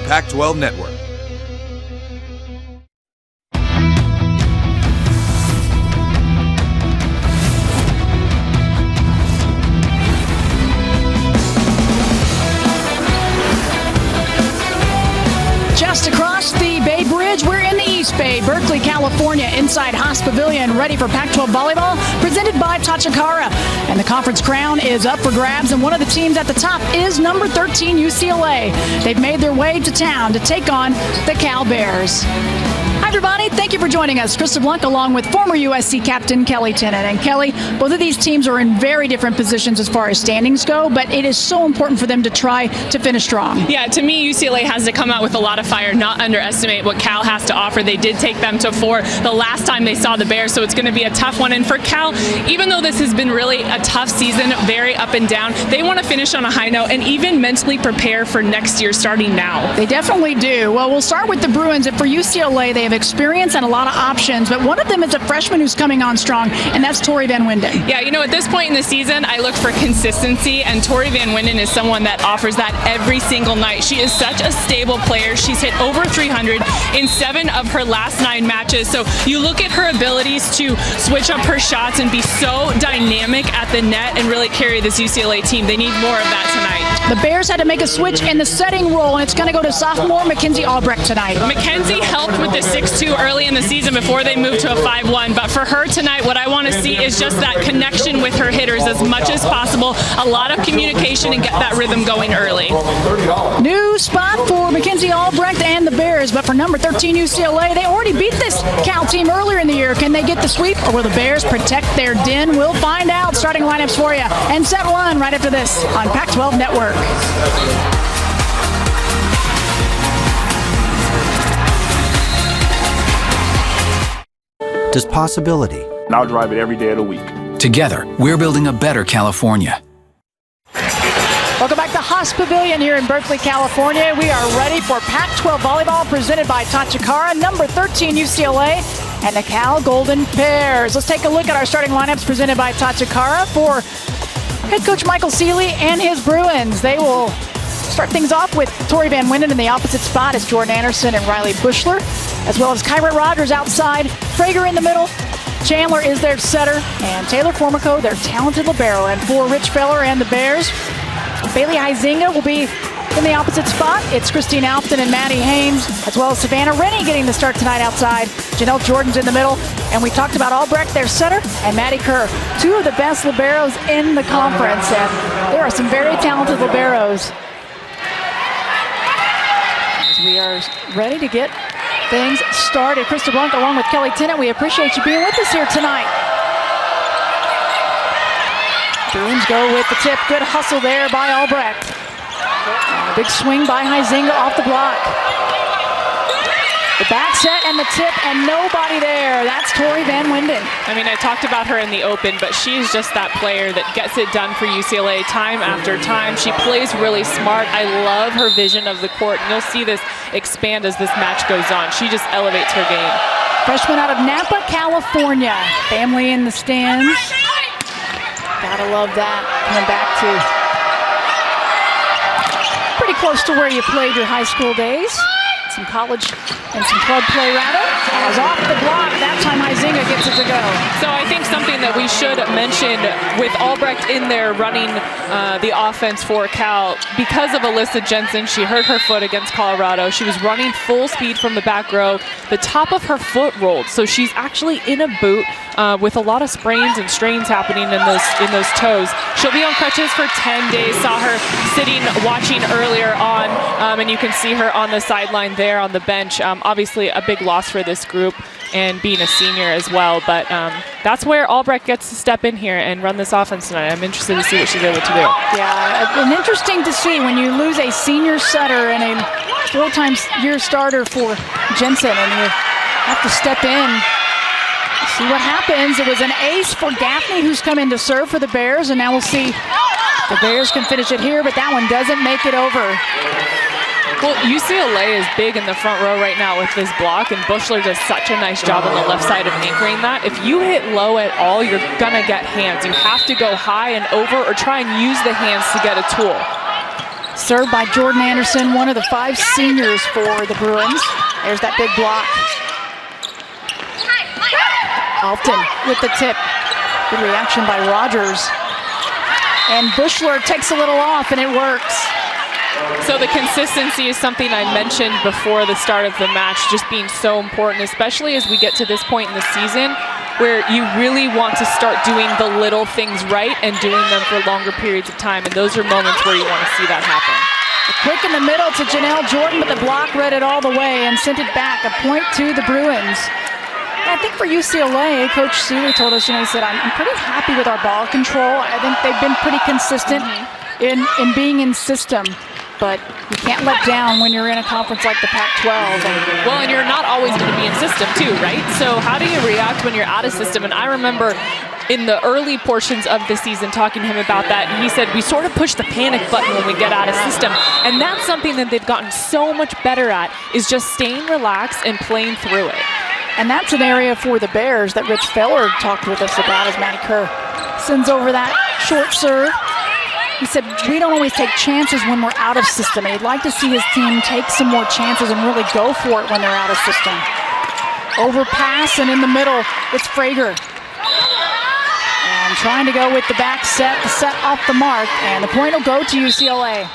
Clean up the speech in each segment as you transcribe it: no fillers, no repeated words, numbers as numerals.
Pac-12 Network. Just across the Bay Bridge, we're in the East Bay, Berkeley, California, inside Haas Pavilion, ready for Pac-12 volleyball, presented by Tachikara. And the conference crown is up for grabs, and one of the teams at the top is number 13, UCLA. They've made their way to town to take on the Cal Bears. Hi, everybody. Thank you for joining us. Krista Blunt, along with former USC captain Kelly Tennant. And Kelly, both of these teams are in very different positions as far as standings go, but it is so important for them to try to finish strong. Yeah, to me, UCLA has to come out with a lot of fire, not underestimate what Cal has to offer. They did take them to 4 the last time they saw the Bears, so it's going to be a tough one. And for Cal, even though this has been really a tough season, very up and down, they want to finish on a high note and even mentally prepare for next year starting now. They definitely do. Well, we'll start with the Bruins. And for UCLA, they have experience and a lot of options, but one of them is a freshman who's coming on strong, and that's Tori Van Winden. Yeah, you know, at this point in the season, I look for consistency, and Tori Van Winden is someone that offers that every single night. She is such a stable player. She's hit over 300 in 7 of her last 9 matches. So you look at her abilities to switch up her shots and be so dynamic at the net and really carry this UCLA team. They need more of that tonight. The Bears had to make a switch in the setting role, and it's going to go to sophomore Mackenzie Albrecht tonight. Mackenzie helped with the 6-2 early in the season before they moved to a 5-1, but for her tonight, what I want to see is just that connection with her hitters as much as possible, a lot of communication, and get that rhythm going early. New spot for Mackenzie Albrecht and the Bears, but for number 13 UCLA, they already beat this Cal team earlier in the year. Can they get the sweep, or will the Bears protect their den? We'll find out. Starting lineups for you, and set one right after this on Pac-12 Network. Does possibility. I'll drive it every day of the week. Together, we're building a better California. Welcome back to Haas Pavilion here in Berkeley, California. We are ready for Pac-12 volleyball presented by Tachikara, number 13 UCLA, and the Cal Golden Bears. Let's take a look at our starting lineups presented by Tachikara for head coach Michael Seeley and his Bruins. They will start things off with Tori Van Winden in the opposite spot as Jordan Anderson and Riley Bushler, as well as Kyra Rogers outside, Frager in the middle, Chandler is their setter, and Taylor Formico, their talented libero. And for Rich Feller and the Bears, Bailey Huizinga will be in the opposite spot. It's Christine Alfton and Maddie Haynes, as well as Savannah Rennie getting the start tonight outside. Janelle Jordan's in the middle, and we talked about Albrecht, their setter, and Maddie Kerr, 2 of the best liberos in the conference. And there are some very talented liberos. As we are ready to get things started. Krista Blunt along with Kelly Tennant, we appreciate you being with us here tonight. Bruins go with the tip. Good hustle there by Albrecht. A big swing by Huizinga off the block. The back set and the tip, and nobody there. That's Tori Van Winden. I mean, I talked about her in the open, but she's just that player that gets it done for UCLA time after time. She plays really smart. I love her vision of the court, and you'll see this expand as this match goes on. She just elevates her game. Freshman out of Napa, California. Family in the stands. Gotta love that. Coming back to pretty close to where you played your high school days. Some college and some club play, rather. As off the block, that time Huizinga gets it to go. So I think something that we should mention with Albrecht in there running the offense for Cal, because of Alyssa Jensen, she hurt her foot against Colorado. She was running full speed from the back row. The top of her foot rolled, so she's actually in a boot with a lot of sprains and strains happening in those toes. She'll be on crutches for 10 days. Saw her sitting, watching earlier on, and you can see her on the sideline there on the bench. Obviously a big loss for this group, and being a senior as well, but that's where Albrecht gets to step in here and run this offense tonight. I'm interested to see what she's able to do. Yeah, and interesting to see when you lose a senior setter and a 4-time year starter for Jensen, and you have to step in. See what happens. It was an ace for Gaffney, who's come in to serve for the Bears, and now we'll see the Bears can finish it here, but that one doesn't make it over. Well, UCLA is big in the front row right now with this block, and Bushler does such a nice job on the left side of anchoring that. If you hit low at all, you're gonna get hands. You have to go high and over or try and use the hands to get a tool. Served by Jordan Anderson, one of the 5 seniors for the Bruins. There's that big block. Alton with the tip. Good reaction by Rogers. And Bushler takes a little off, and it works. So the consistency is something I mentioned before the start of the match, just being so important, especially as we get to this point in the season where you really want to start doing the little things right and doing them for longer periods of time. And those are moments where you want to see that happen. A quick in the middle to Janelle Jordan, but the block read it all the way and sent it back. A point to the Bruins. I think for UCLA, Coach Seeley told us, he said, I'm pretty happy with our ball control. I think they've been pretty consistent in being in system. But you can't let down when you're in a conference like the Pac-12. Well, and you're not always going to be in system too, right? So how do you react when you're out of system? And I remember in the early portions of the season talking to him about that, and he said, we sort of push the panic button when we get out of system. And that's something that they've gotten so much better at, is just staying relaxed and playing through it. And that's an area for the Bears that Rich Feller talked with us about, as Maddie Kerr sends over that short serve. He said, we don't always take chances when we're out of system. And he'd like to see his team take some more chances and really go for it when they're out of system. Overpass, and in the middle, it's Frager. And trying to go with the back set, the set off the mark, and the point will go to UCLA.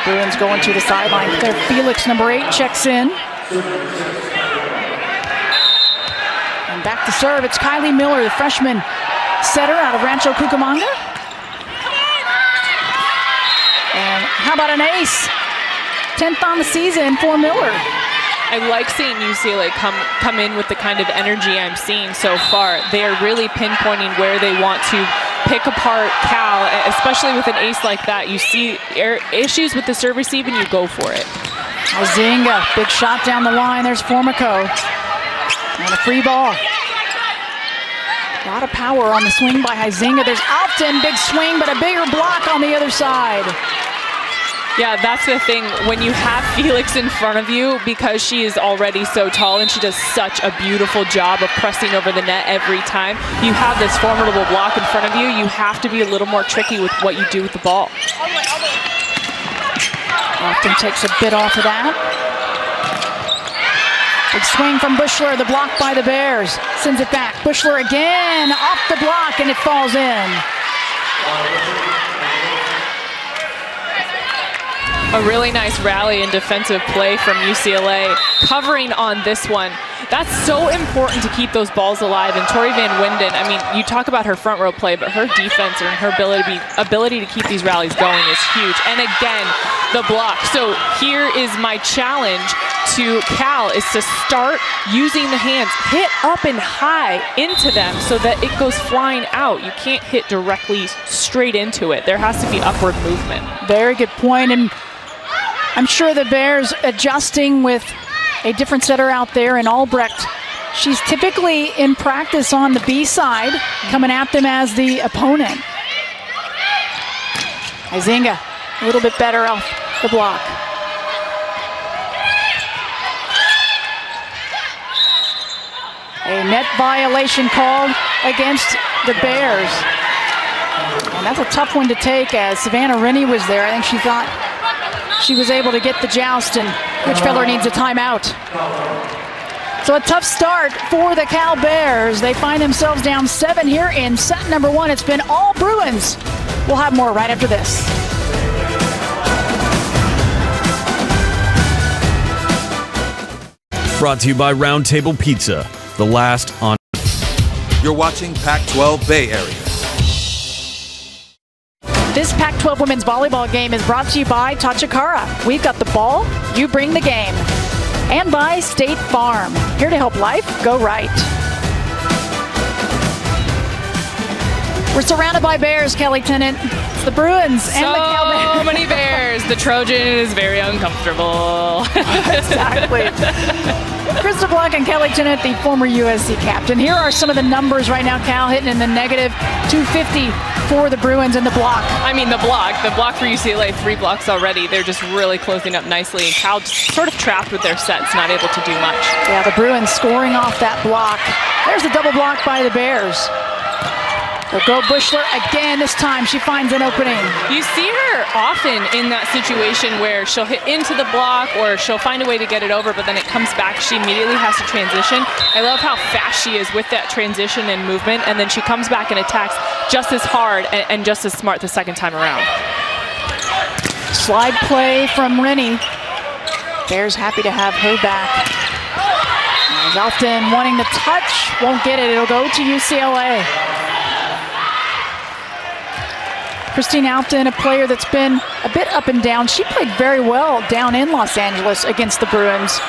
Bruins going to the sideline. Claire Felix, number 8, checks in. Back to serve, it's Kylie Miller, the freshman setter out of Rancho Cucamonga. And how about an ace? 10th on the season for Miller. I like seeing UCLA come in with the kind of energy I'm seeing so far. They are really pinpointing where they want to pick apart Cal, especially with an ace like that. You see issues with the serve receive and you go for it. Huizenga, big shot down the line. There's Formico. And a free ball. A lot of power on the swing by Huizenga. There's Alton, big swing, but a bigger block on the other side. Yeah, that's the thing. When you have Felix in front of you, because she is already so tall and she does such a beautiful job of pressing over the net every time, you have this formidable block in front of you. You have to be a little more tricky with what you do with the ball. Alton takes a bit off of that. Big swing from Bushler, the block by the Bears. Sends it back. Bushler again, off the block, and it falls in. A really nice rally and defensive play from UCLA, covering on this one. That's so important to keep those balls alive. And Tori Van Winden, I mean, you talk about her front row play, but her defense and her ability to keep these rallies going is huge. And again, the block. So here is my challenge to Cal, is to start using the hands, hit up and high into them so that it goes flying out. You can't hit directly straight into it. There has to be upward movement. Very good point. And I'm sure the Bears adjusting with a different setter out there in Albrecht. She's typically in practice on the B side, coming at them as the opponent. Huizenga, a little bit better off the block. A net violation called against the Bears. And that's a tough one to take, as Savannah Rennie was there. I think she thought she was able to get the joust, and Rich Feller needs a timeout. So a tough start for the Cal Bears. They find themselves down 7 here in set number 1. It's been all Bruins. We'll have more right after this. Brought to you by Round Table Pizza, the last on. You're watching Pac-12 Bay Area. This Pac-12 women's volleyball game is brought to you by Tachikara. We've got the ball, you bring the game. And by State Farm, here to help life go right. We're surrounded by Bears, Kelly Tennant. It's the Bruins and the Cal Bears. So many Bears. The Trojan is very uncomfortable. Exactly. Krista Block and Kelly Tennant, the former USC captain. Here are some of the numbers right now. Cal hitting in the negative 250 for the Bruins in the block. I mean, the block for UCLA, 3 blocks already. They're just really closing up nicely. And Cal just sort of trapped with their sets, not able to do much. Yeah, the Bruins scoring off that block. There's the double block by the Bears. They'll go Bushler again. This time she finds an opening. You see her often in that situation where she'll hit into the block or she'll find a way to get it over, but then it comes back. She immediately has to transition. I love how fast she is with that transition and movement, and then she comes back and attacks just as hard and just as smart the second time around. Slide play from Rennie. Bears happy to have her back. As Alfton wanting the touch, won't get it. It'll go to UCLA. Christine Alfton, a player that's been a bit up and down. She played very well down in Los Angeles against the Bruins.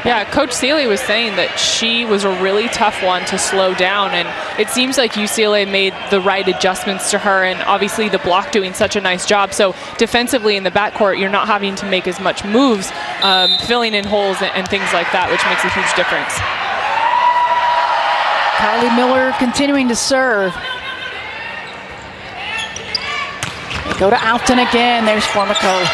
Yeah, Coach Seeley was saying that she was a really tough one to slow down, and it seems like UCLA made the right adjustments to her, and obviously the block doing such a nice job. So defensively in the backcourt, you're not having to make as much moves, filling in holes and things like that, which makes a huge difference. Kylie Miller continuing to serve. They go to Alfton again. There's Formico.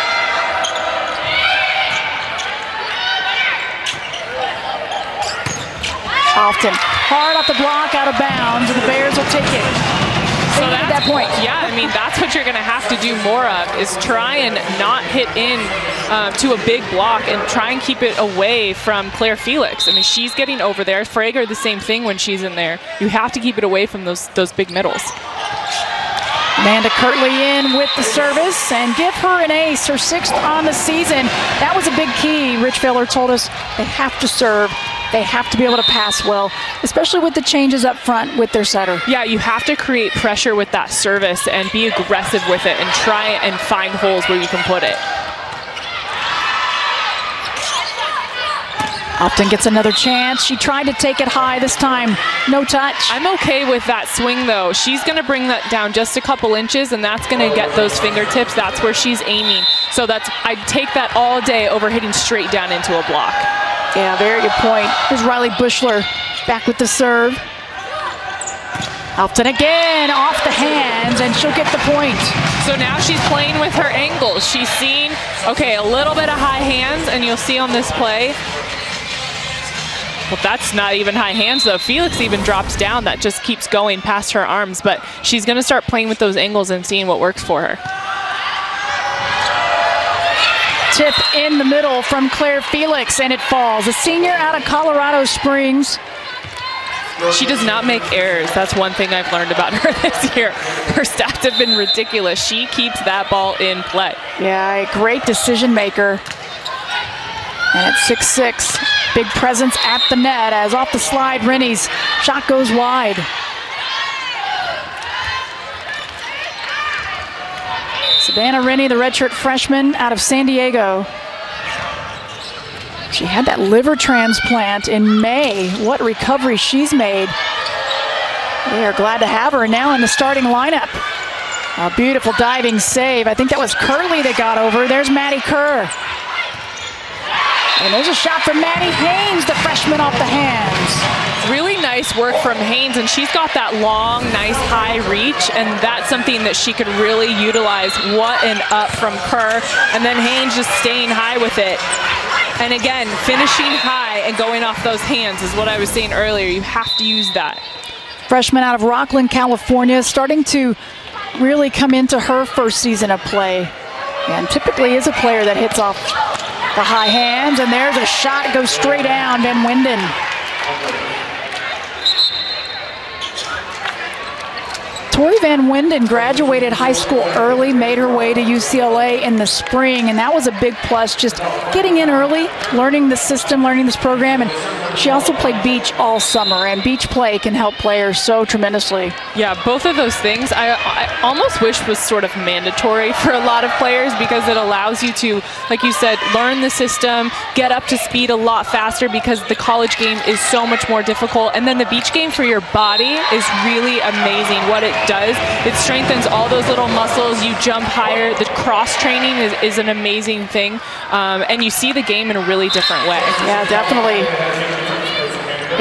Alfton hard off the block, out of bounds, and the Bears will take it. So at that point. Yeah, I mean, that's what you're going to have to do more of, is try and not hit in to a big block and try and keep it away from Claire Felix. I mean, she's getting over there. Frager, the same thing when she's in there. You have to keep it away from those big middles. Amanda Kirtley in with the service and give her an ace, her 6th on the season. That was a big key. Rich Failer told us they have to serve. They have to be able to pass well, especially with the changes up front with their setter. Yeah, you have to create pressure with that service and be aggressive with it and try and find holes where you can put it. Alfton gets another chance. She tried to take it high this time. No touch. I'm okay with that swing, though. She's going to bring that down just a couple inches, and that's going to get those fingertips. That's where she's aiming. So I'd take that all day over hitting straight down into a block. Yeah, very good point. Here's Riley Bushler back with the serve. Alfton again, off the hands, and she'll get the point. So now she's playing with her angles. She's seeing, okay, a little bit of high hands, and you'll see on this play, well, that's not even high hands, though. Felix even drops down. That just keeps going past her arms, but she's going to start playing with those angles and seeing what works for her. Tip in the middle from Claire Felix, and it falls. A senior out of Colorado Springs. She does not make errors. That's one thing I've learned about her this year. Her stats have been ridiculous. She keeps that ball in play. Yeah, a great decision maker. And at 6'6", big presence at the net as off the slide, Rennie's shot goes wide. Savannah Rennie, the redshirt freshman out of San Diego. She had that liver transplant in May. What recovery she's made. They are glad to have her now in the starting lineup. A beautiful diving save. I think that was Curley that got over. There's Maddie Kerr. And there's a shot from Maddie Haynes, the freshman, off the hands. Really nice work from Haynes, and she's got that long, nice high reach, and that's something that she could really utilize. What an up from Kerr, and then Haynes just staying high with it. And again, finishing high and going off those hands is what I was saying earlier. You have to use that. Freshman out of Rockland, California, starting to really come into her first season of play. And typically is a player that hits off the high hands, and there's a shot, goes straight down, Van Winden. Tori Van Winden graduated high school early, made her way to UCLA in the spring, and that was a big plus, just getting in early, learning the system, learning this program, and she also played beach all summer, and beach play can help players so tremendously. Yeah, both of those things I almost wish was sort of mandatory for a lot of players, because it allows you to, like you said, learn the system, get up to speed a lot faster, because the college game is so much more difficult, and then the beach game for your body is really amazing. What it does, it strengthens all those little muscles. You jump higher. The cross training is an amazing thing, and you see the game in a really different way. Yeah, definitely.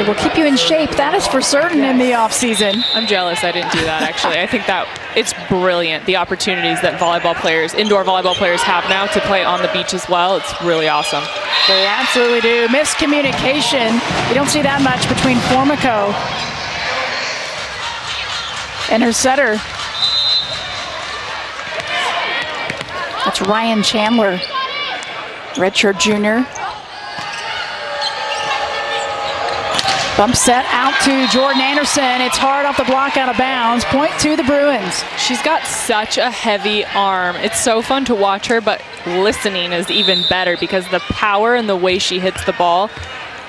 It will keep you in shape, that is for certain, in the off season. I'm jealous I didn't do that, actually. I think that it's brilliant, the opportunities that volleyball players, indoor volleyball players, have now to play on the beach as well. It's really awesome. They absolutely do. Miscommunication. You don't see that much between Formico And her setter, that's Ryan Chandler, redshirt junior. Bump set out to Jordan Anderson. It's hard off the block, out of bounds. Point to the Bruins. She's got such a heavy arm. It's so fun to watch her, but listening is even better because the power and the way she hits the ball,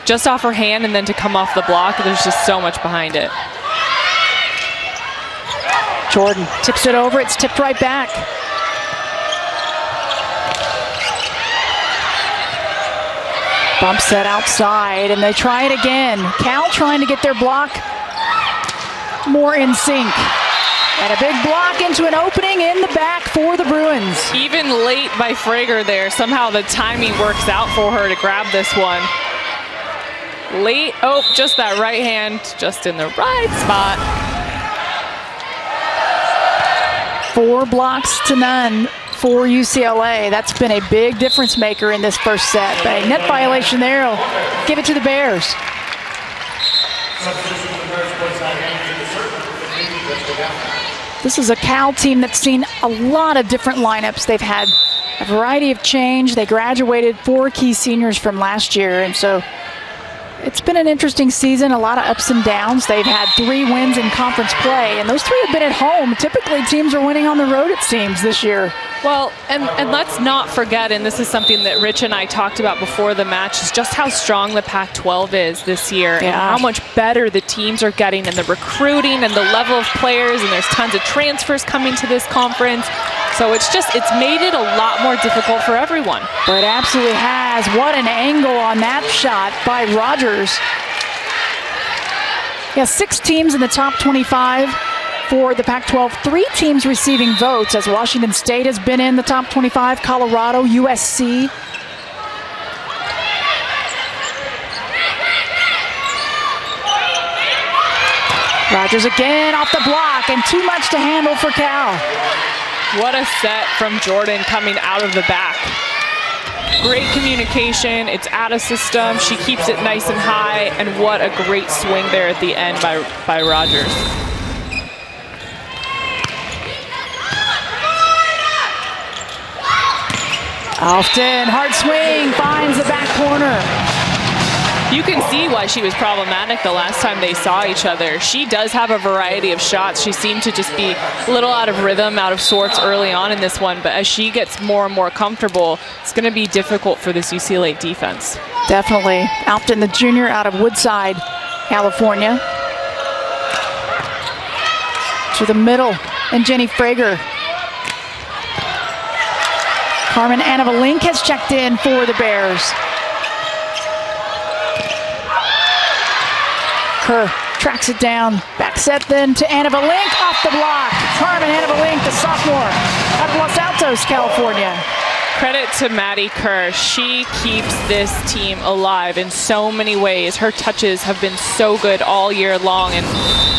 just off her hand and then to come off the block, there's just so much behind it. Jordan tips it over. It's tipped right back. Bump set outside, and they try it again. Cal trying to get their block more in sync. And a big block into an opening in the back for the Bruins. Even late by Frager there, somehow the timing works out for her to grab this one. Late, oh, just that right hand, just in the right spot. 4 blocks to none for UCLA. That's been a big difference maker in this first set. But a net violation there will give it to the Bears. This is a Cal team that's seen a lot of different lineups. They've had a variety of change. They graduated 4 key seniors from last year, and so it's been an interesting season, a lot of ups and downs. They've had 3 wins in conference play, and those 3 have been at home. Typically, teams are winning on the road, it seems, this year. Well, and let's not forget, and this is something that Rich and I talked about before the match, is just how strong the Pac-12 is this year, and how much better the teams are getting, and the recruiting and the level of players, and there's tons of transfers coming to this conference. So it's made it a lot more difficult for everyone. It absolutely has. What an angle on that shot by Rogers. Yeah, 6 teams in the top 25 for the Pac-12. 3 teams receiving votes, as Washington State has been in the top 25, Colorado, USC. Rogers again off the block, and too much to handle for Cal. What a set from Jordan coming out of the back. Great communication, it's out of system, she keeps it nice and high, and what a great swing there at the end by Rogers. Often, hard swing, finds the back corner. You can see why she was problematic the last time they saw each other. She does have a variety of shots. She seemed to just be a little out of rhythm, out of sorts early on in this one, but as she gets more and more comfortable, it's going to be difficult for this UCLA defense. Definitely. Alpton, the junior out of Woodside, California. To the middle, and Jenny Frager. Carmen Anavalink has checked in for the Bears. Kerr tracks it down. Back set then to Anavalink off the block. Carmen Anavalink, the sophomore out of Los Altos, California. Credit to Maddie Kerr. She keeps this team alive in so many ways. Her touches have been so good all year long. And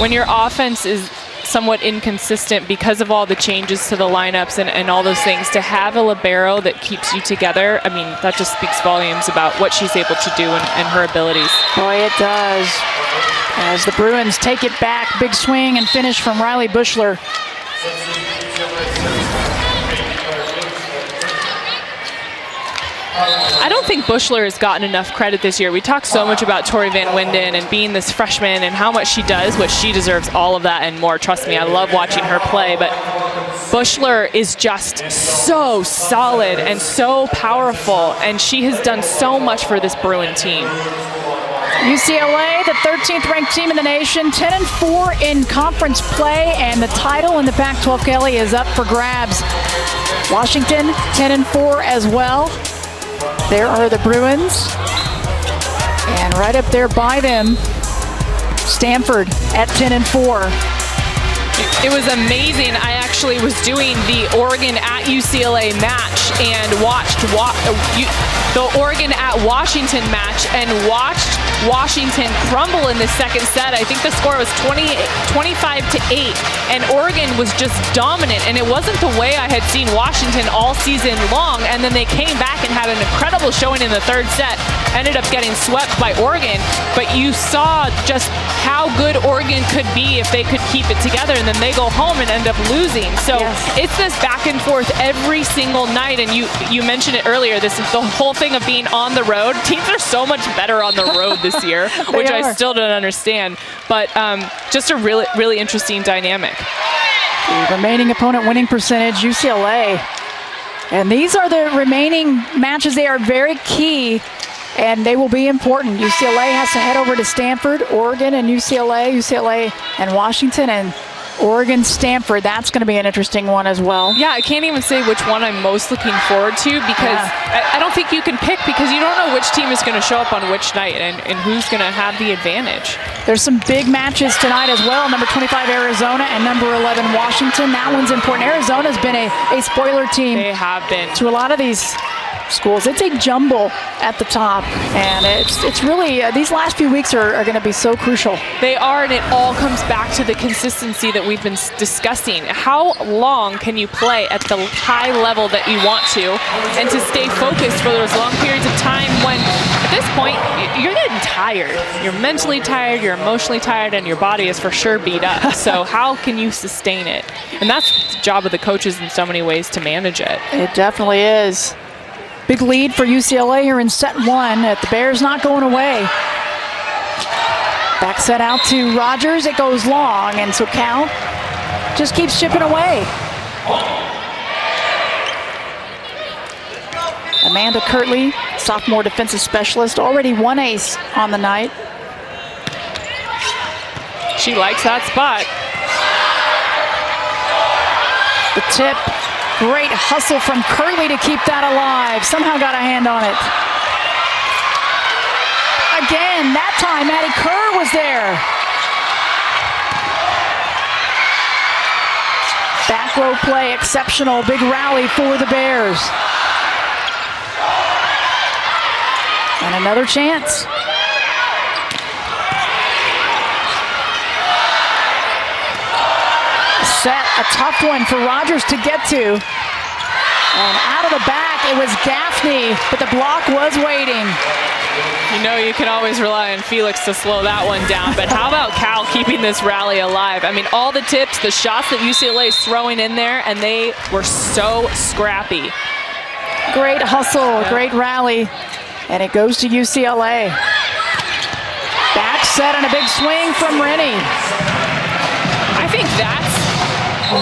when your offense is somewhat inconsistent because of all the changes to the lineups and all those things, to have a libero that keeps you together, I mean, that just speaks volumes about what she's able to do and her abilities. Boy, it does. As the Bruins take it back, big swing and finish from Riley Bushler. I don't think Bushler has gotten enough credit this year. We talk so much about Tori Van Winden and being this freshman and how much she does, which she deserves all of that and more. Trust me, I love watching her play, but Bushler is just so solid and so powerful, and she has done so much for this Bruin team. UCLA, the 13th ranked team in the nation, 10-4 in conference play, and the title in the Pac-12, Kelly, is up for grabs. Washington, 10-4 as well. There are the Bruins, and right up there by them, Stanford at 10-4. It was amazing. I actually was doing the Oregon at UCLA match match and watched the Oregon at Washington match and watched Washington crumble in the second set. I think the score was 25-8, and Oregon was just dominant, and it wasn't the way I had seen Washington all season long. And then they came back and had an incredible showing in the third set, ended up getting swept by Oregon, but you saw just how good Oregon could be if they could keep it together, and then they go home and end up losing. So it's this back and forth every single night, and you mentioned it earlier, this is the whole thing of being on the road. Teams are so much better on the road this year, which I still don't understand, but just a really, really interesting dynamic. The remaining opponent winning percentage, UCLA. And these are the remaining matches. They are very key, and they will be important. UCLA has to head over to Stanford, Oregon and UCLA and Washington, and Oregon, Stanford. That's going to be an interesting one as well. Yeah, I can't even say which one I'm most looking forward to, because I don't think you can pick, because you don't know which team is going to show up on which night and who's going to have the advantage. There's some big matches tonight as well. Number 25 Arizona and number 11 Washington. That one's important. Arizona's been a spoiler team. They have been. To a lot of these schools. It's a jumble at the top, and it's really, these last few weeks are going to be so crucial. They are, and it all comes back to the consistency that we've been discussing. How long can you play at the high level that you want to, and to stay focused for those long periods of time when, at this point, you're getting tired. You're mentally tired, you're emotionally tired, and your body is for sure beat up. So how can you sustain it? And that's the job of the coaches in so many ways, to manage it. It definitely is. Big lead for UCLA here in set one. The Bears not going away. Back set out to Rogers. It goes long, and so Cal just keeps chipping away. Amanda Kirtley, sophomore defensive specialist, already one ace on the night. She likes that spot. The tip. Great hustle from Curley to keep that alive. Somehow got a hand on it. Again, that time Maddie Kerr was there. Back row play, exceptional. Big rally for the Bears. And another chance. Set, a tough one for Rogers to get to. And out of the back, it was Gaffney, but the block was waiting. You know you can always rely on Felix to slow that one down, but how about Cal keeping this rally alive? I mean, all the tips, the shots that UCLA is throwing in there, and they were so scrappy. Great hustle, great rally, and it goes to UCLA. Back set and a big swing from Rennie. I think that's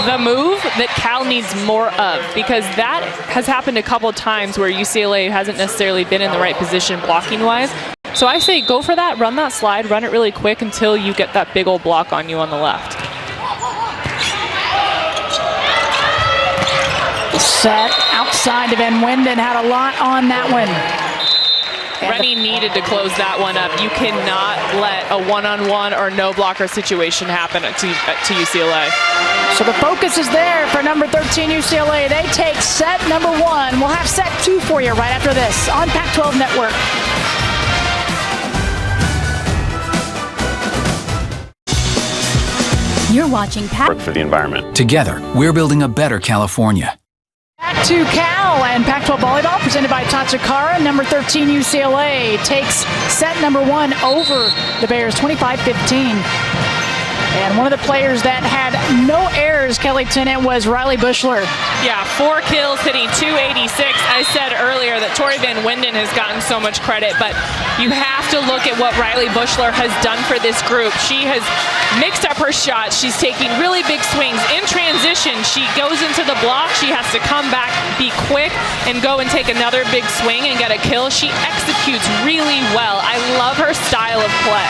the move that Cal needs more of, because that has happened a couple times where UCLA hasn't necessarily been in the right position blocking wise. So I say go for that, run that slide, run it really quick until you get that big old block on you on the left. Set outside to Van Winden, had a lot on that one. Rennie needed to close that one up. You cannot let a one-on-one or no blocker situation happen to UCLA. So the focus is there for number 13 UCLA. They take set number one. We'll have set two for you right after this on Pac-12 Network. You're watching Work for the environment. Together, we're building a better California. Back to Cal and Pac-12 Volleyball presented by Tachikara. Number 13 UCLA takes set number one over the Bears 25-15. And one of the players that had no errors, Kelly Tennant, was Riley Bushler. Yeah, 4 kills, hitting .286. I said earlier that Tori Van Winden has gotten so much credit, but you have to look at what Riley Bushler has done for this group. She has mixed up her shots. She's taking really big swings. In transition, she goes into the block. She has to come back, be quick, and go and take another big swing and get a kill. She executes really well. I love her style of play.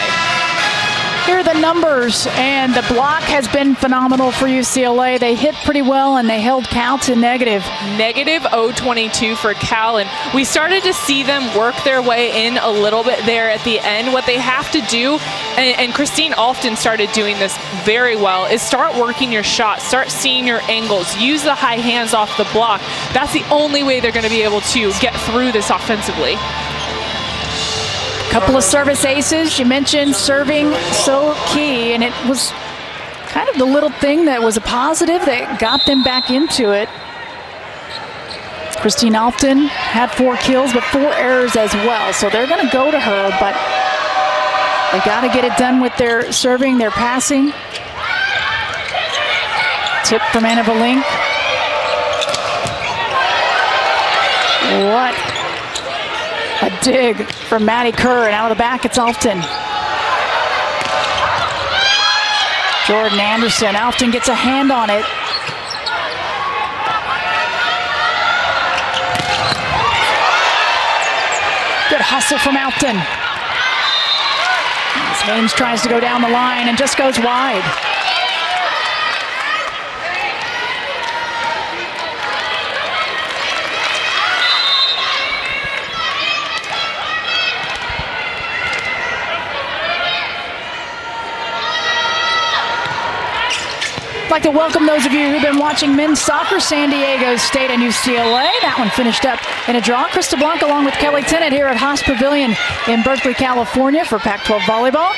Here are the numbers, and the block has been phenomenal for UCLA. They hit pretty well, and they held Cal to negative. Negative 0.22 for Cal, and we started to see them work their way in a little bit there at the end. What they have to do, and Christine Alfton started doing this very well, is start working your shots, start seeing your angles, use the high hands off the block. That's the only way they're going to be able to get through this offensively. Couple of service aces. You mentioned serving so key, and it was kind of the little thing that was a positive that got them back into it. Christine Alfton had 4 kills, but 4 errors as well. So they're going to go to her, but they got to get it done with their serving, their passing. Tip from Anna Valink. What a dig from Maddie Kerr, and out of the back, it's Alfton. Jordan Anderson. Alfton gets a hand on it. Good hustle from Alfton. As Haynes tries to go down the line and just goes wide. I'd like to welcome those of you who've been watching men's soccer, San Diego State and UCLA. That one finished up in a draw. Krista Blanc along with Kelly Tennant here at Haas Pavilion in Berkeley, California for Pac-12 volleyball.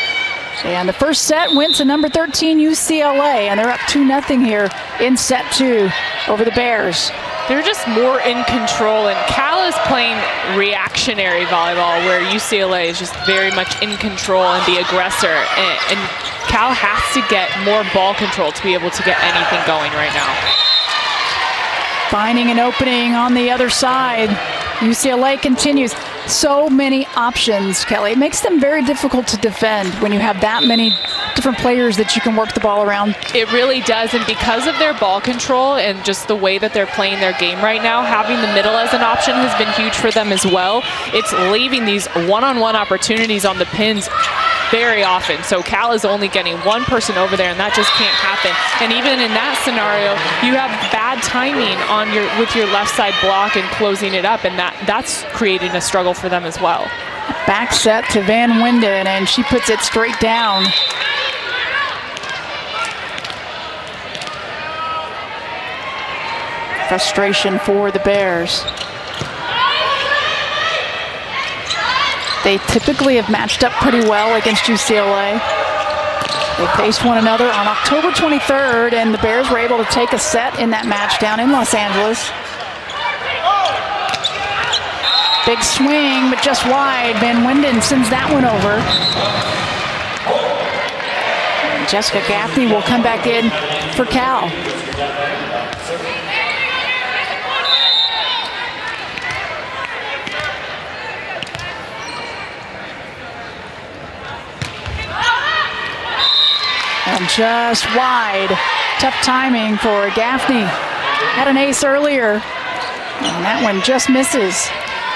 And the first set went to number 13 UCLA, and they're up 2-0 here in set 2 over the Bears. They're just more in control, and Cal is playing reactionary volleyball where UCLA is just very much in control and the aggressor, and Cal has to get more ball control to be able to get anything going right now. Finding an opening on the other side. UCLA continues. So many options, Kelly. It makes them very difficult to defend when you have that many different players that you can work the ball around. It really does, and because of their ball control and just the way that they're playing their game right now, having the middle as an option has been huge for them as well. It's leaving these one-on-one opportunities on the pins very often. So Cal is only getting one person over there, and that just can't happen. And even in that scenario, you have bad timing on with your left side block and closing it up, and that's creating a struggle for them as well. Back set to Van Winden, and she puts it straight down. Frustration for the Bears. They typically have matched up pretty well against UCLA. They faced one another on October 23rd, and the Bears were able to take a set in that match down in Los Angeles. Big swing, but just wide. Van Winden sends that one over. And Jessica Gaffney will come back in for Cal. And just wide. Tough timing for Gaffney. Had an ace earlier, and that one just misses.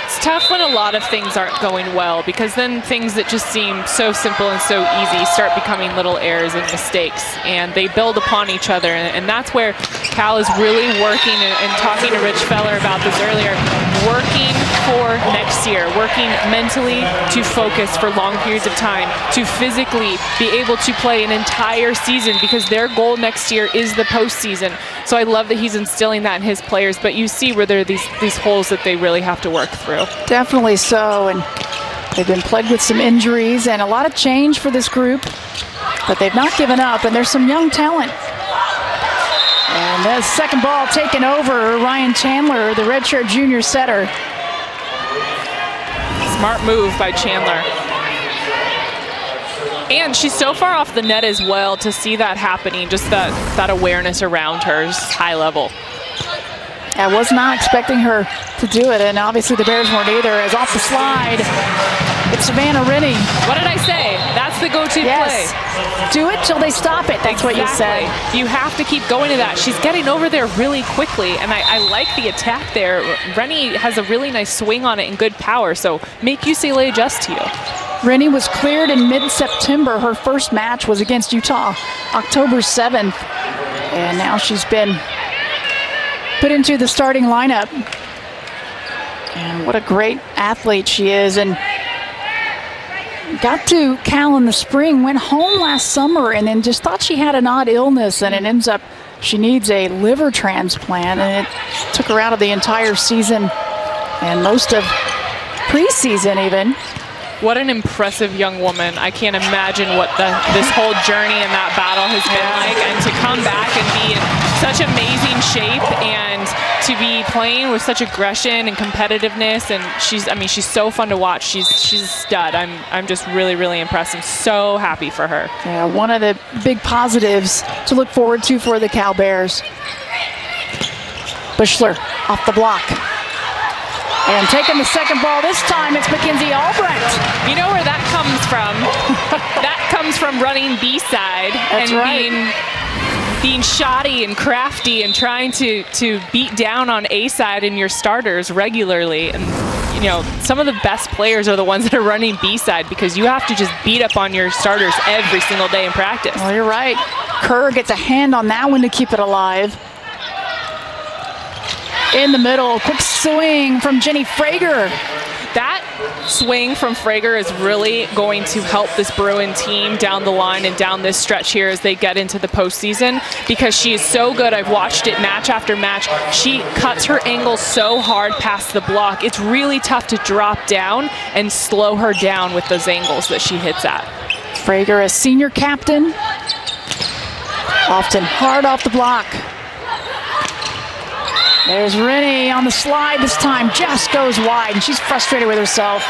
It's tough when a lot of things aren't going well, because then things that just seem so simple and so easy start becoming little errors and mistakes, and they build upon each other. And that's where Cal is really working, and talking to Rich Feller about this earlier, working for next year, working mentally to focus for long periods of time, to physically be able to play an entire season, because their goal next year is the postseason. So I love that he's instilling that in his players, but you see where there are these holes that they really have to work through. Definitely so, and they've been plagued with some injuries and a lot of change for this group, but they've not given up, and there's some young talent. And the second ball taken over. Ryan Chandler, the redshirt junior setter. Smart move by Chandler. And she's so far off the net as well to see that happening, just that awareness around her is high level. I was not expecting her to do it, and obviously the Bears weren't either, as off the slide, it's Savannah Rennie. What did I say? That's the go-to play. Do it till they stop it. That's exactly what you said. You have to keep going to that. She's getting over there really quickly, and I like the attack there. Rennie has a really nice swing on it and good power, so make UCLA adjust to you. Rennie was cleared in mid-September. Her first match was against Utah, October 7th. And now she's been put into the starting lineup. And what a great athlete she is. And got to Cal in the spring, went home last summer, and then just thought she had an odd illness, and it ends up she needs a liver transplant, and it took her out of the entire season and most of preseason even. What an impressive young woman. I can't imagine what this whole journey and that battle has been like, and to come back and be in such amazing shape and to be playing with such aggression and competitiveness, and she's so fun to watch. She's a stud. I'm just really, really impressed. I'm so happy for her. Yeah, one of the big positives to look forward to for the Cal Bears. Bushler off the block. And taking the second ball this time, it's Mackenzie Albrecht. You know where that comes from? That comes from running B-side. That's and right. being shoddy and crafty and trying to beat down on A-side in your starters regularly. And you know, some of the best players are the ones that are running B-side because you have to just beat up on your starters every single day in practice. Well, you're right. Kerr gets a hand on that one to keep it alive. In the middle, quick swing from Jenny Frager. That swing from Frager is really going to help this Bruin team down the line and down this stretch here as they get into the postseason, because she is so good. I've watched it match after match. She cuts her angles so hard past the block. It's really tough to drop down and slow her down with those angles that she hits at. Frager, a senior captain, often hard off the block. There's Rennie on the slide this time, just goes wide, and she's frustrated with herself.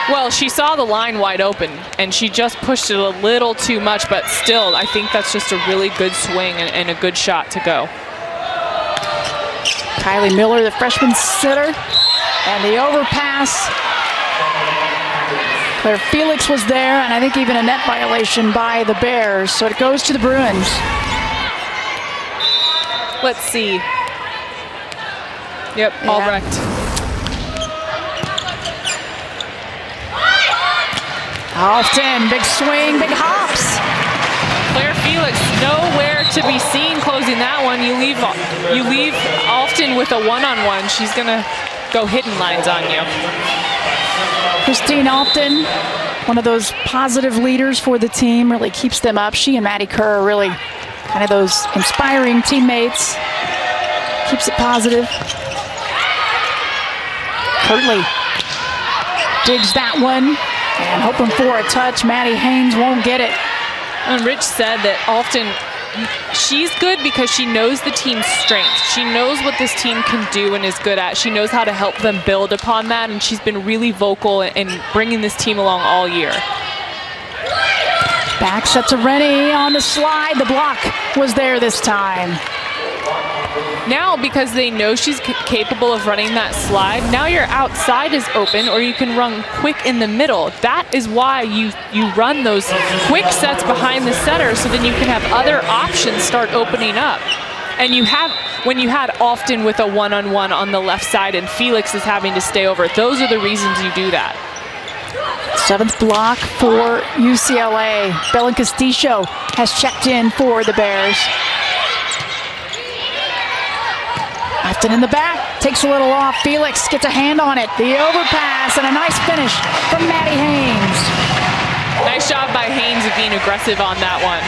Well, she saw the line wide open, and she just pushed it a little too much, but still, I think that's just a really good swing and a good shot to go. Kylie Miller, the freshman sitter, and the overpass. Claire Felix was there, and I think even a net violation by the Bears, so it goes to the Bruins. Let's see. Yep, Yeah. Albrecht. Alton, big swing, big hops. Claire Felix nowhere to be seen closing that one. You leave Alton with a one-on-one. She's gonna go hitting lines on you. Christine Alton, one of those positive leaders for the team, really keeps them up. She and Maddie Kerr are really kind of those inspiring teammates. Keeps it positive. Kirtley digs that one and hoping for a touch. Maddie Haynes won't get it. And Rich said that often she's good because she knows the team's strength. She knows what this team can do and is good at. She knows how to help them build upon that, and she's been really vocal in bringing this team along all year. Back set to Rennie on the slide. The block was there this time. Now, because they know she's capable of running that slide, now your outside is open, or you can run quick in the middle. That is why you run those quick sets behind the setter, so then you can have other options start opening up. And when you had Alton with a one-on-one on the left side and Felix is having to stay over, those are the reasons you do that. Seventh block for UCLA. Belen Castillo has checked in for the Bears. Afton in the back, takes a little off. Felix gets a hand on it. The overpass and a nice finish from Maddie Haynes. Nice job by Haynes of being aggressive on that one.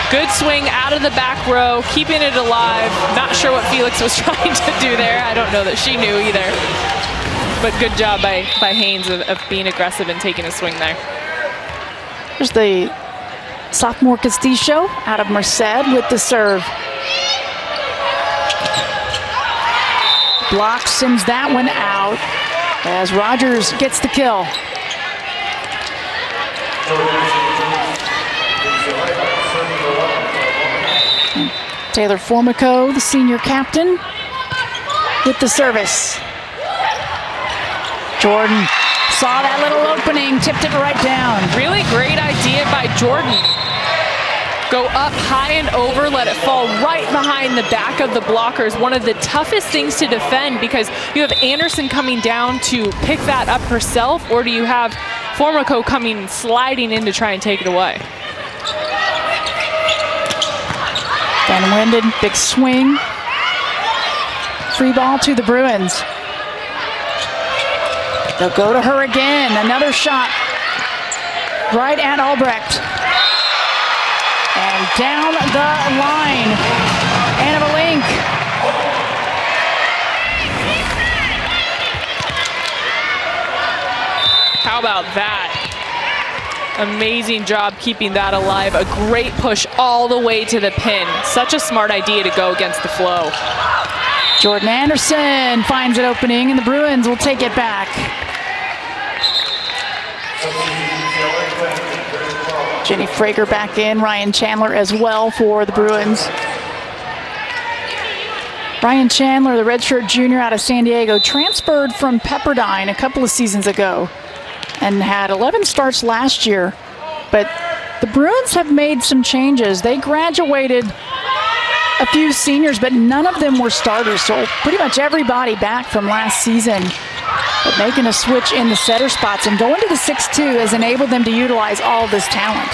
Good swing out of the back row, keeping it alive. Not sure what Felix was trying to do there. I don't know that she knew either. But good job by Haynes of being aggressive and taking a swing there. There's the sophomore Castillo out of Merced with the serve. Block sends that one out as Rogers gets the kill. And Taylor Formico, the senior captain, with the service. Jordan saw that little opening, tipped it right down. Really great idea by Jordan. Go up high and over, let it fall right behind the back of the blockers. One of the toughest things to defend because you have Anderson coming down to pick that up herself, or do you have Formico coming sliding in to try and take it away? Van Winden, big swing. Free ball to the Bruins. They'll go to her again. Another shot right at Albrecht. And down the line, Anna Valink. How about that? Amazing job keeping that alive. A great push all the way to the pin. Such a smart idea to go against the flow. Jordan Anderson finds an opening, and the Bruins will take it back. Jenny Frager back in, Ryan Chandler as well for the Bruins. Ryan Chandler, the redshirt junior out of San Diego, transferred from Pepperdine a couple of seasons ago and had 11 starts last year. But the Bruins have made some changes. They graduated a few seniors, but none of them were starters. So pretty much everybody back from last season. But making a switch in the setter spots and going to the 6-2 has enabled them to utilize all this talent.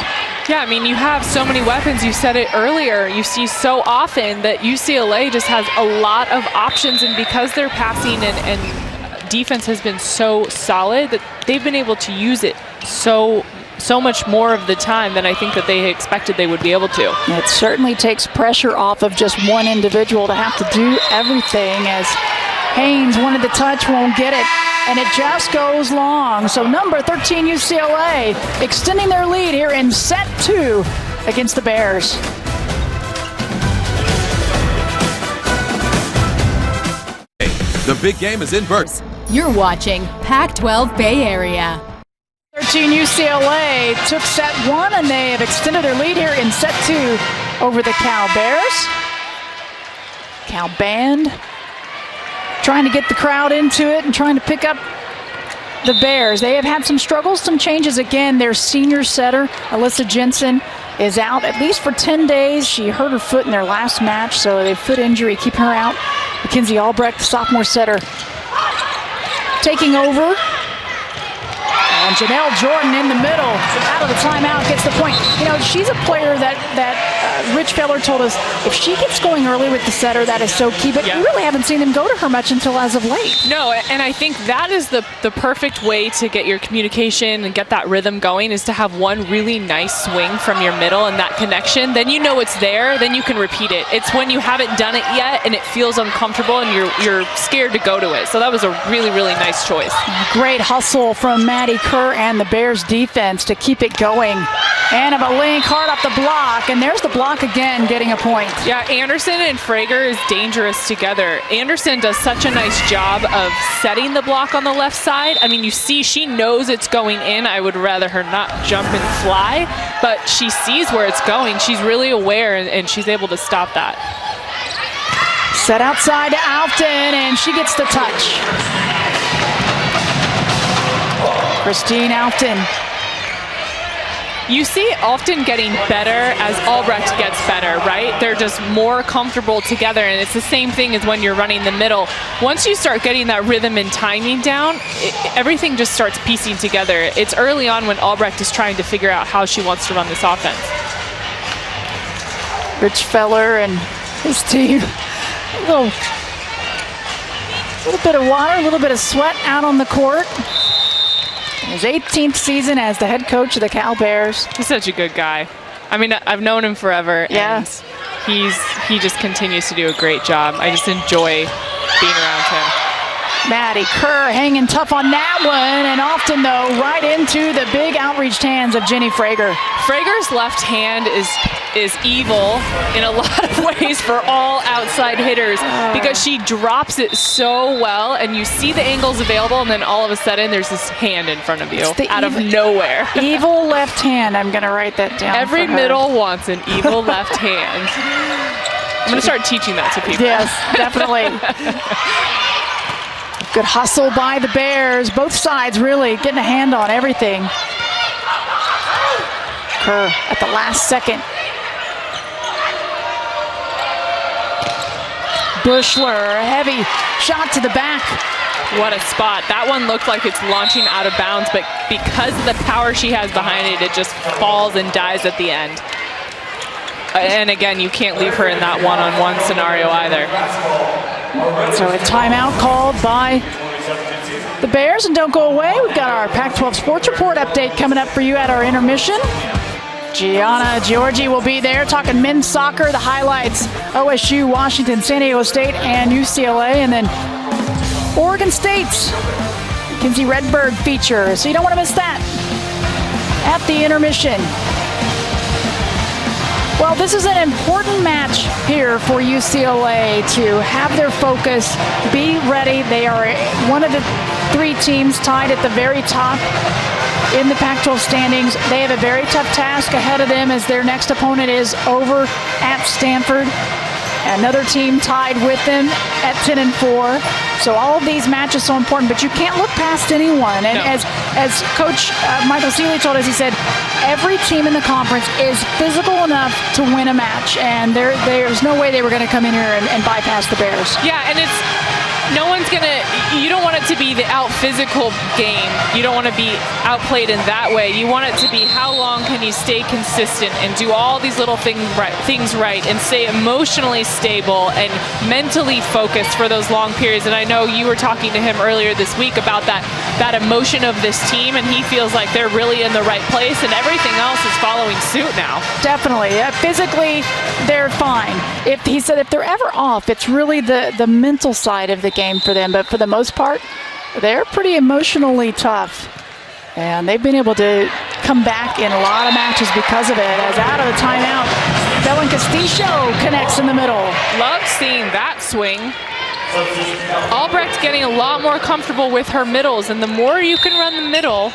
Yeah, I mean, you have so many weapons. You said it earlier. You see so often that UCLA just has a lot of options, and because their passing and defense has been so solid, that they've been able to use it so much more of the time than I think that they expected they would be able to. It certainly takes pressure off of just one individual to have to do everything, as Haynes wanted the touch, won't get it, and it just goes long. So number 13 UCLA extending their lead here in set 2 against the Bears. The big game is in Berkeley. You're watching Pac-12 Bay Area. 13 UCLA took set 1, and they have extended their lead here in set 2 over the Cal Bears. Cal band trying to get the crowd into it and trying to pick up the Bears. They have had some struggles, some changes again. Their senior setter, Alyssa Jensen, is out at least for 10 days. She hurt her foot in their last match, so a foot injury keeping her out. Mackenzie Albrecht, the sophomore setter, taking over. And Janelle Jordan in the middle, out of the timeout, gets the point. You know, she's a player that Rich Feller told us, if she gets going early with the setter, that is so key. But we really haven't seen them go to her much until as of late. No, and I think that is the perfect way to get your communication and get that rhythm going, is to have one really nice swing from your middle and that connection. Then you know it's there, then you can repeat it. It's when you haven't done it yet and it feels uncomfortable and you're scared to go to it. So that was a really, really nice choice. Great hustle from Maddie Kerr and the Bears defense to keep it going. Anna Valink hard up the block, and there's the block again, getting a point. Yeah, Anderson and Frager is dangerous together. Anderson does such a nice job of setting the block on the left side. I mean, you see she knows it's going in. I would rather her not jump and fly, but she sees where it's going. She's really aware, and she's able to stop that. Set outside to Alfton, and she gets the touch. Christine Alfton. You see Alfton getting better as Albrecht gets better, right? They're just more comfortable together, and it's the same thing as when you're running the middle. Once you start getting that rhythm and timing down, everything just starts piecing together. It's early on when Albrecht is trying to figure out how she wants to run this offense. Rich Feller and his team, a little bit of water, a little bit of sweat out on the court. His 18th season as the head coach of the Cal Bears. He's such a good guy. I mean, I've known him forever, yeah. And he just continues to do a great job. I just enjoy being around him. Maddie Kerr hanging tough on that one, and often, though, right into the big outreached hands of Jenny Frager. Frager's left hand is evil in a lot of ways for all outside hitters, because she drops it so well, and you see the angles available, and then all of a sudden there's this hand in front of you out of nowhere. Evil left hand. I'm going to write that down. Every middle wants an evil left hand. I'm going to start teaching that to people. Yes, definitely. Good hustle by the Bears. Both sides really getting a hand on everything. Kerr at the last second Bushler, a heavy shot to the back. What a spot. That one looked like it's launching out of bounds, but because of the power she has behind it, it just falls and dies at the end. And again, you can't leave her in that one-on-one scenario either. So a timeout called by the Bears, and don't go away. We've got our Pac-12 Sports Report update coming up for you at our intermission. Gianna Giorgi will be there talking men's soccer, the highlights, OSU, Washington, San Diego State, and UCLA, and then Oregon State's Kinsey Redbird feature. So you don't want to miss that at the intermission. Well, this is an important match here for UCLA to have their focus, be ready. They are one of the 3 teams tied at the very top in the Pac-12 standings. They have a very tough task ahead of them as their next opponent is over at Stanford. Another team tied with them at 10-4. So all of these matches so important, but you can't look past anyone. And no. as Coach Michael Seeley told us, he said, every team in the conference is physical enough to win a match, and there's no way they were going to come in here and bypass the Bears. Yeah, and no one's going to, you don't want it to be the out-physical game. You don't want to be outplayed in that way. You want it to be how long can you stay consistent and do all these little things right and stay emotionally stable and mentally focused for those long periods. And I know you were talking to him earlier this week about that emotion of this team, and he feels like they're really in the right place and everything else is following suit now. Definitely. Physically, they're fine. He said if they're ever off, it's really the mental side of the game for them. But for the most part, they're pretty emotionally tough. And they've been able to come back in a lot of matches because of it. As out of the timeout, Belen Castillo connects in the middle. Love seeing that swing. Albrecht getting a lot more comfortable with her middles, and the more you can run the middle,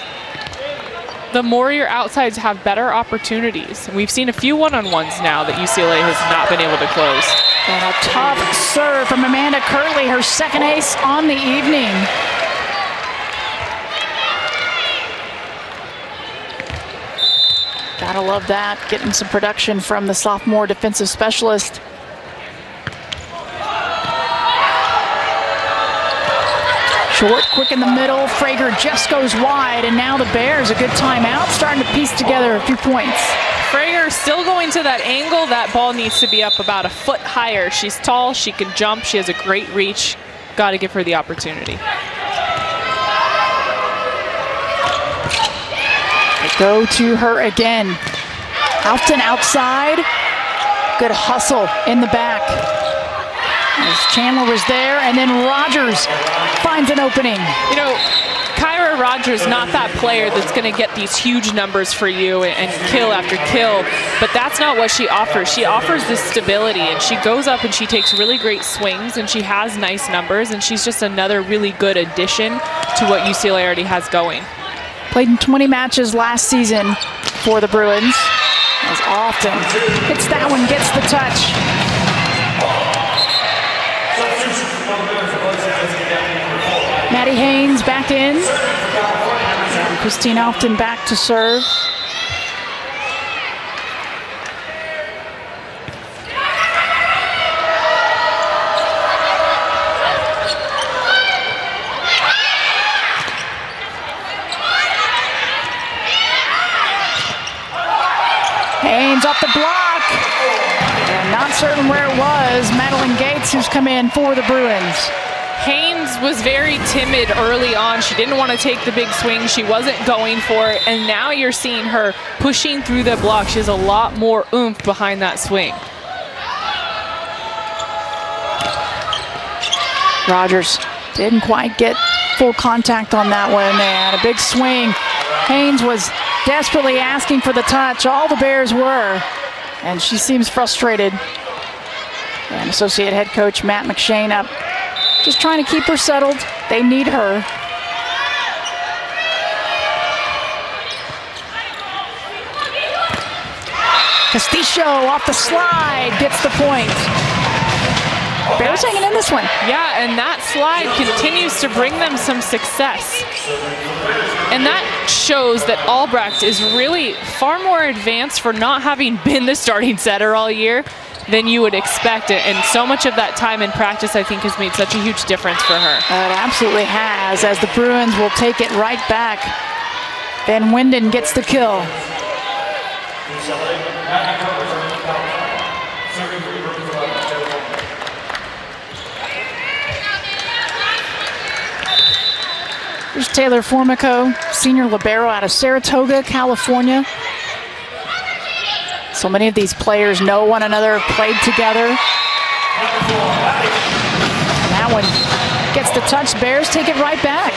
the more your outsides have better opportunities. And we've seen a few one-on-ones now that UCLA has not been able to close. And a tough serve from Amanda Curley, her second ace on the evening. Gotta love that, getting some production from the sophomore defensive specialist. Short, quick in the middle. Frager just goes wide, and now the Bears, a good timeout, starting to piece together a few points. Frager still going to that angle. That ball needs to be up about a foot higher. She's tall, she can jump, she has a great reach. Got to give her the opportunity. They go to her again. Houghton outside. Good hustle in the back. As Chandler was there, and then Rogers finds an opening. You know, Kyra Rogers, not that player that's going to get these huge numbers for you and kill after kill, but that's not what she offers. She offers this stability, and she goes up and she takes really great swings, and she has nice numbers, and she's just another really good addition to what UCLA already has going. Played in 20 matches last season for the Bruins. As often hits that one, gets the touch. Maddie Haynes back in. And Christine Alfton back to serve. Haynes off the block. And not certain where it was. Madeline Gates, who's come in for the Bruins. Haynes was very timid early on. She didn't want to take the big swing. She wasn't going for it. And now you're seeing her pushing through the block. She has a lot more oomph behind that swing. Rogers didn't quite get full contact on that one. They had a big swing. Haynes was desperately asking for the touch. All the Bears were. And she seems frustrated. And associate head coach Matt McShane up, just trying to keep her settled. They need her. Castillo off the slide, gets the point. Bears hanging in this one. Yeah, and that slide continues to bring them some success. And that shows that Albrecht is really far more advanced for not having been the starting setter all year. than you would expect. And so much of that time in practice, I think, has made such a huge difference for her. It absolutely has, as the Bruins will take it right back. Van Winden gets the kill. Here's Taylor Formico, senior libero out of Saratoga, California. So many of these players know one another, have played together. And that one gets the touch. Bears take it right back.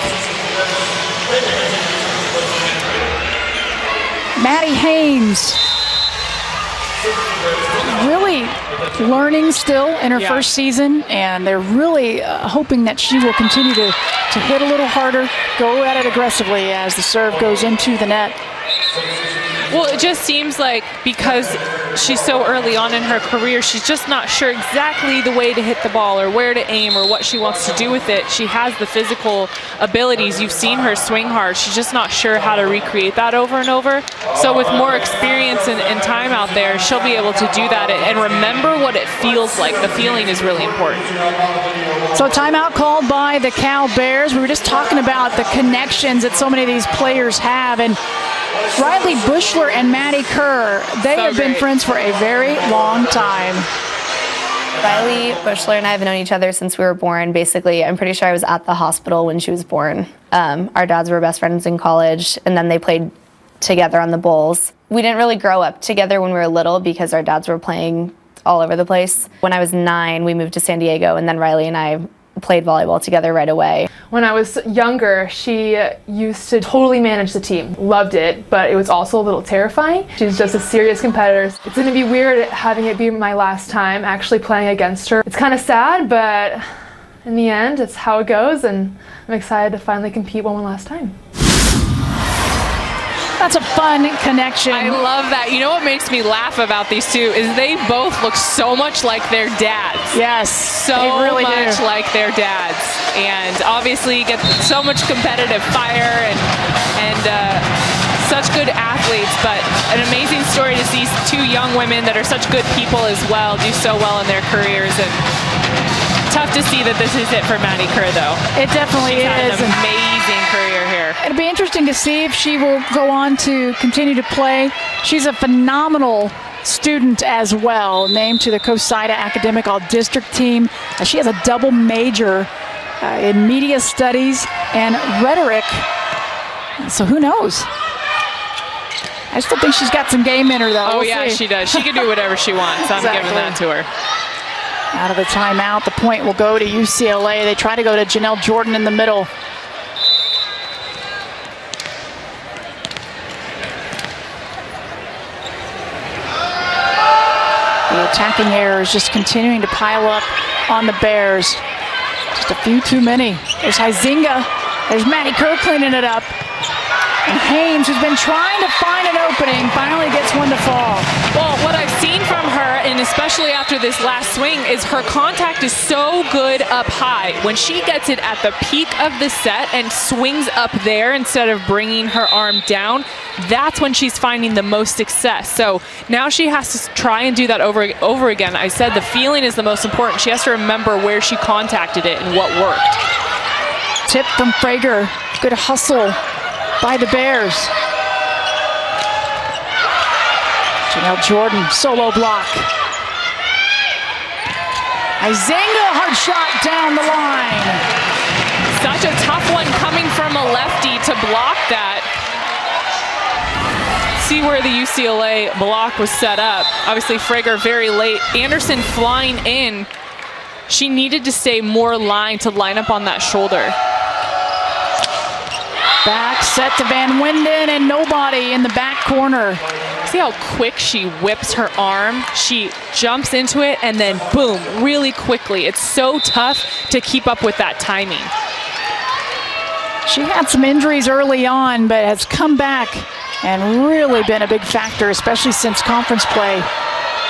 Maddie Haynes, really learning still in her first season, and they're really hoping that she will continue to hit a little harder, go at it aggressively as the serve goes into the net. Well, it just seems like because she's so early on in her career, she's just not sure exactly the way to hit the ball or where to aim or what she wants to do with it. She has the physical abilities. You've seen her swing hard. She's just not sure how to recreate that over and over. So with more experience and time out there, she'll be able to do that and remember what it feels like. The feeling is really important. So timeout called by the Cal Bears. We were just talking about the connections that so many of these players have, and Riley Bushler and Maddie Kerr, they have been friends for a very long time. Riley Bushler and I have known each other since we were born. Basically, I'm pretty sure I was at the hospital when she was born. Our dads were best friends in college, and then they played together on the Bulls. We didn't really grow up together when we were little because our dads were playing all over the place. When I was 9, we moved to San Diego, and then Riley and I played volleyball together right away. When I was younger, she used to totally manage the team. Loved it, but it was also a little terrifying. She's just a serious competitor. It's going to be weird having it be my last time actually playing against her. It's kind of sad, but in the end, it's how it goes, and I'm excited to finally compete one last time. That's a fun connection. I love that. You know what makes me laugh about these two is they both look so much like their dads. Yes, so really much do. like their dads, and obviously get so much competitive fire and such good athletes. But an amazing story to see two young women that are such good people as well do so well in their careers. And tough to see that this is it for Maddie Kerr, though. It definitely She's had is. an amazing career here. It'll be interesting to see if she will go on to continue to play. She's a phenomenal student as well, named to the COSIDA Academic All-District team. She has a double major in media studies and rhetoric, so who knows? I still think she's got some game in her, though. Oh, we'll yeah, see. she does. She can do whatever she wants. I'm giving that to her. Out of the timeout, the point will go to UCLA. They try to go to Janelle Jordan in the middle. The attacking errors just continuing to pile up on the Bears. Just a few too many. There's Huizinga. There's Maddie Kerr cleaning it up. And Haynes, who's been trying to find an opening, finally gets one to fall. Well, what I've seen from her, and especially after this last swing, is her contact is so good up high. When she gets it at the peak of the set and swings up there instead of bringing her arm down, that's when she's finding the most success. So now she has to try and do that over again. I said the feeling is the most important. She has to remember where she contacted it and what worked. Tip from Frager. Good hustle by the Bears. Janelle Jordan, solo block. Huizinga, hard shot down the line. Such a tough one coming from a lefty to block that. See where the UCLA block was set up. Obviously, Frager very late. Anderson flying in. She needed to stay more line to line up on that shoulder. Back set to Van Winden and nobody in the back corner. See how quick she whips her arm? She jumps into it and then boom, really quickly. It's so tough to keep up with that timing. She had some injuries early on, but has come back and really been a big factor, especially since conference play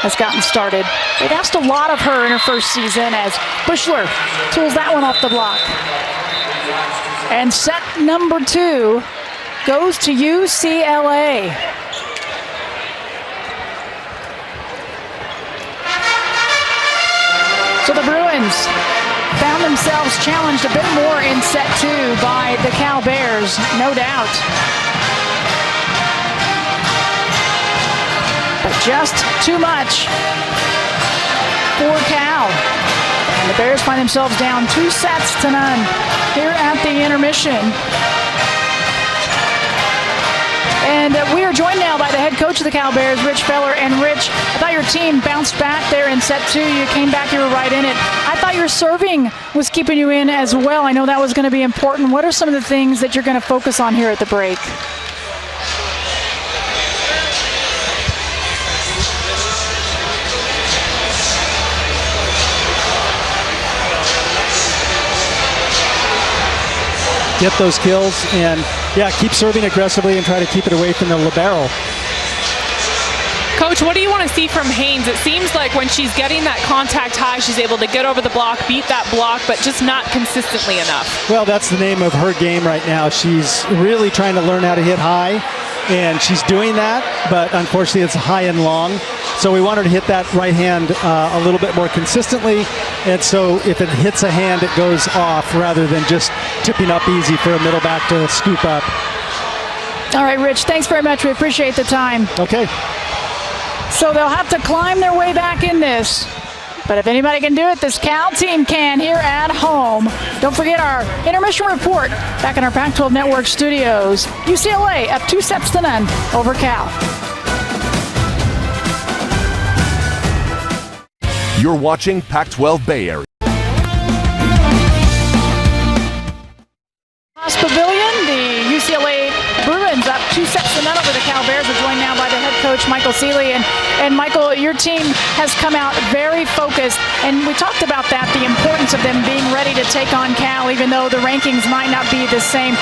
has gotten started. They've asked a lot of her in her first season as Bushler tools that one off the block. And set number 2 goes to UCLA. So the Bruins found themselves challenged a bit more in set 2 by the Cal Bears, no doubt. But just too much for Cal. And the Bears find themselves down 2-0 here at the intermission. And we are joined now by the head coach of the Cal Bears, Rich Feller. And Rich, I thought your team bounced back there in set 2. You came back, you were right in it. I thought your serving was keeping you in as well. I know that was going to be important. What are some of the things that you're going to focus on here at the break? Get those kills and, yeah, keep serving aggressively and try to keep it away from the libero. Coach, what do you want to see from Haynes? It seems like when she's getting that contact high, she's able to get over the block, beat that block, but just not consistently enough. Well, that's the name of her game right now. She's really trying to learn how to hit high, and she's doing that, but unfortunately it's high and long. So we want her to hit that right hand a little bit more consistently, and so if it hits a hand, it goes off rather than just tipping up easy for a middle back to scoop up. All right, Rich, thanks very much. We appreciate the time. Okay. So they'll have to climb their way back in this. But if anybody can do it, this Cal team can here at home. Don't forget our intermission report back in our Pac-12 Network studios. UCLA up 2-0 over Cal. You're watching Pac-12 Bay Area. Pavilion, the UCLA Bruins up 2-0 over the Cal Bears. We're joined now by the head coach, Michael Seeley. And Michael, your team has come out very focused, and we talked about that, the importance of them being ready to take on Cal, even though the rankings might not be the same.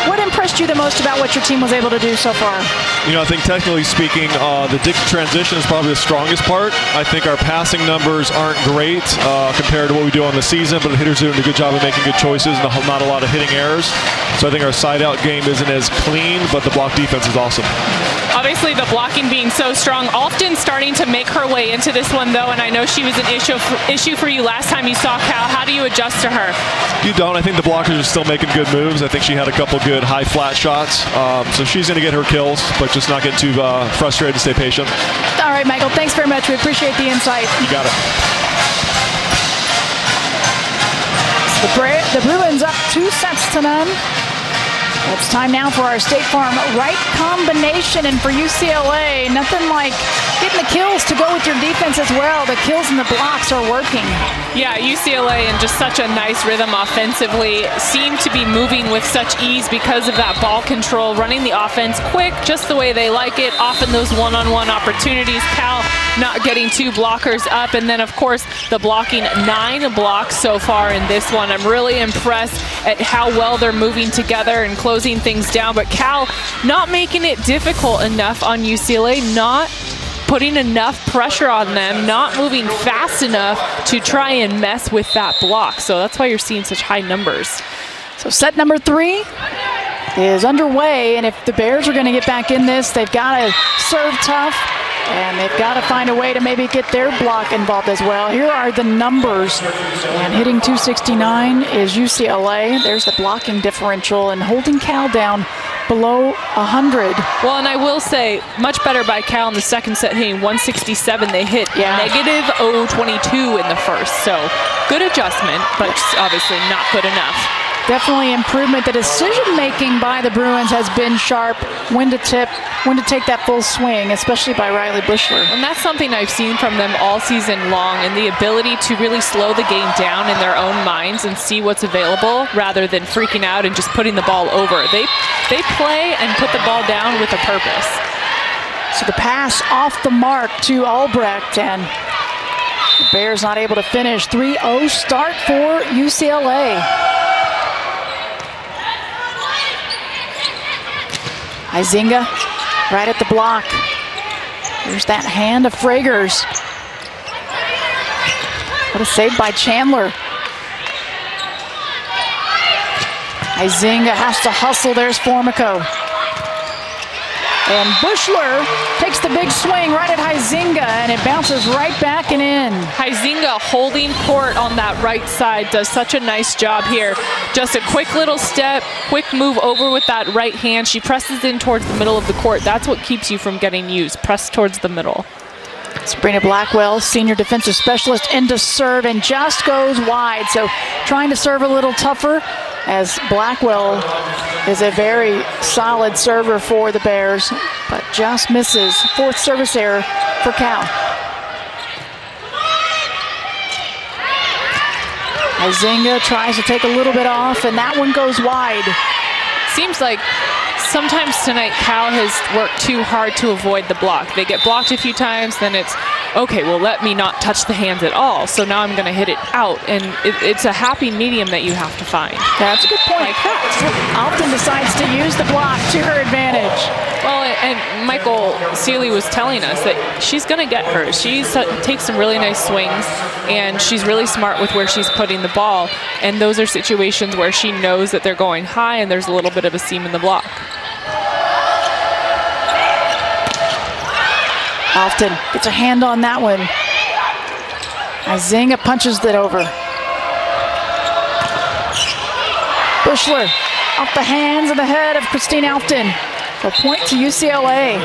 What impressed you the most about what your team was able to do so far? You know, I think technically speaking, the transition is probably the strongest part. I think our passing numbers aren't great compared to what we do on the season, but the hitters are doing a good job of making good choices and not a lot of hitting errors. So I think our side-out game isn't as clean, but the block defense is awesome. Obviously, the blocking being so strong, often starting to make her way into this one, though, and I know she was an issue for you last time you saw Cal. How do you adjust to her? You don't. I think the blockers are still making good moves. I think she had a couple good high flat shots. So she's going to get her kills, but just not get too frustrated, stay patient. All right, Michael, thanks very much. We appreciate the insight. You got it. The Bruins up 2-0. It's time now for our State Farm right combination, and for UCLA, nothing like getting the kills to go with your defense as well. The kills and the blocks are working. Yeah, UCLA in just such a nice rhythm offensively, seem to be moving with such ease because of that ball control, running the offense quick, just the way they like it, often those one-on-one opportunities. Cal not getting two blockers up, and then of course the blocking 9 blocks so far in this one. I'm really impressed at how well they're moving together and closing things down, but Cal not making it difficult enough on UCLA, not putting enough pressure on them, not moving fast enough to try and mess with that block. So that's why you're seeing such high numbers. So set number 3 is underway, and if the Bears are going to get back in this, they've got to serve tough, and they've got to find a way to maybe get their block involved as well. Here are the numbers, and hitting 269 is UCLA. There's the blocking differential, and holding Cal down below 100. Well, and I will say, much better by Cal in the second set, hitting 167. They hit negative 0.22 in the first, so good adjustment, but obviously not good enough. Definitely improvement. The decision-making by the Bruins has been sharp. When to tip, when to take that full swing, especially by Riley Bushler. And that's something I've seen from them all season long, and the ability to really slow the game down in their own minds and see what's available rather than freaking out and just putting the ball over. They play and put the ball down with a purpose. So the pass off the mark to Albrecht, and the Bears not able to finish. 3-0 start for UCLA. Izinga right at the block. There's that hand of Fragers. What a save by Chandler. Izinga has to hustle. There's Formico. And Bushler takes the big swing right at Huizinga, and it bounces right back and in. Huizinga holding court on that right side does such a nice job here. Just a quick little step, quick move over with that right hand. She presses in towards the middle of the court. That's what keeps you from getting used. Press towards the middle. Sabrina Blackwell, senior defensive specialist, into serve and just goes wide. So trying to serve a little tougher, as Blackwell is a very solid server for the Bears, but just misses. Fourth service error for Cal. Huizinga tries to take a little bit off, and that one goes wide. Seems like sometimes tonight Cal has worked too hard to avoid the block. They get blocked a few times, then it's, okay, well, let me not touch the hands at all. So now I'm going to hit it out. And it's a happy medium that you have to find. That's a good point. Like that. Often decides to use the block to her advantage. Well, and Michael Seeley was telling us that she's going to get hers. She takes some really nice swings, and she's really smart with where she's putting the ball. And those are situations where she knows that they're going high and there's a little bit of a seam in the block. Alfton gets a hand on that one. Huizinga punches it over. Bushler off the hands and the head of Christine Alfton. A point to UCLA.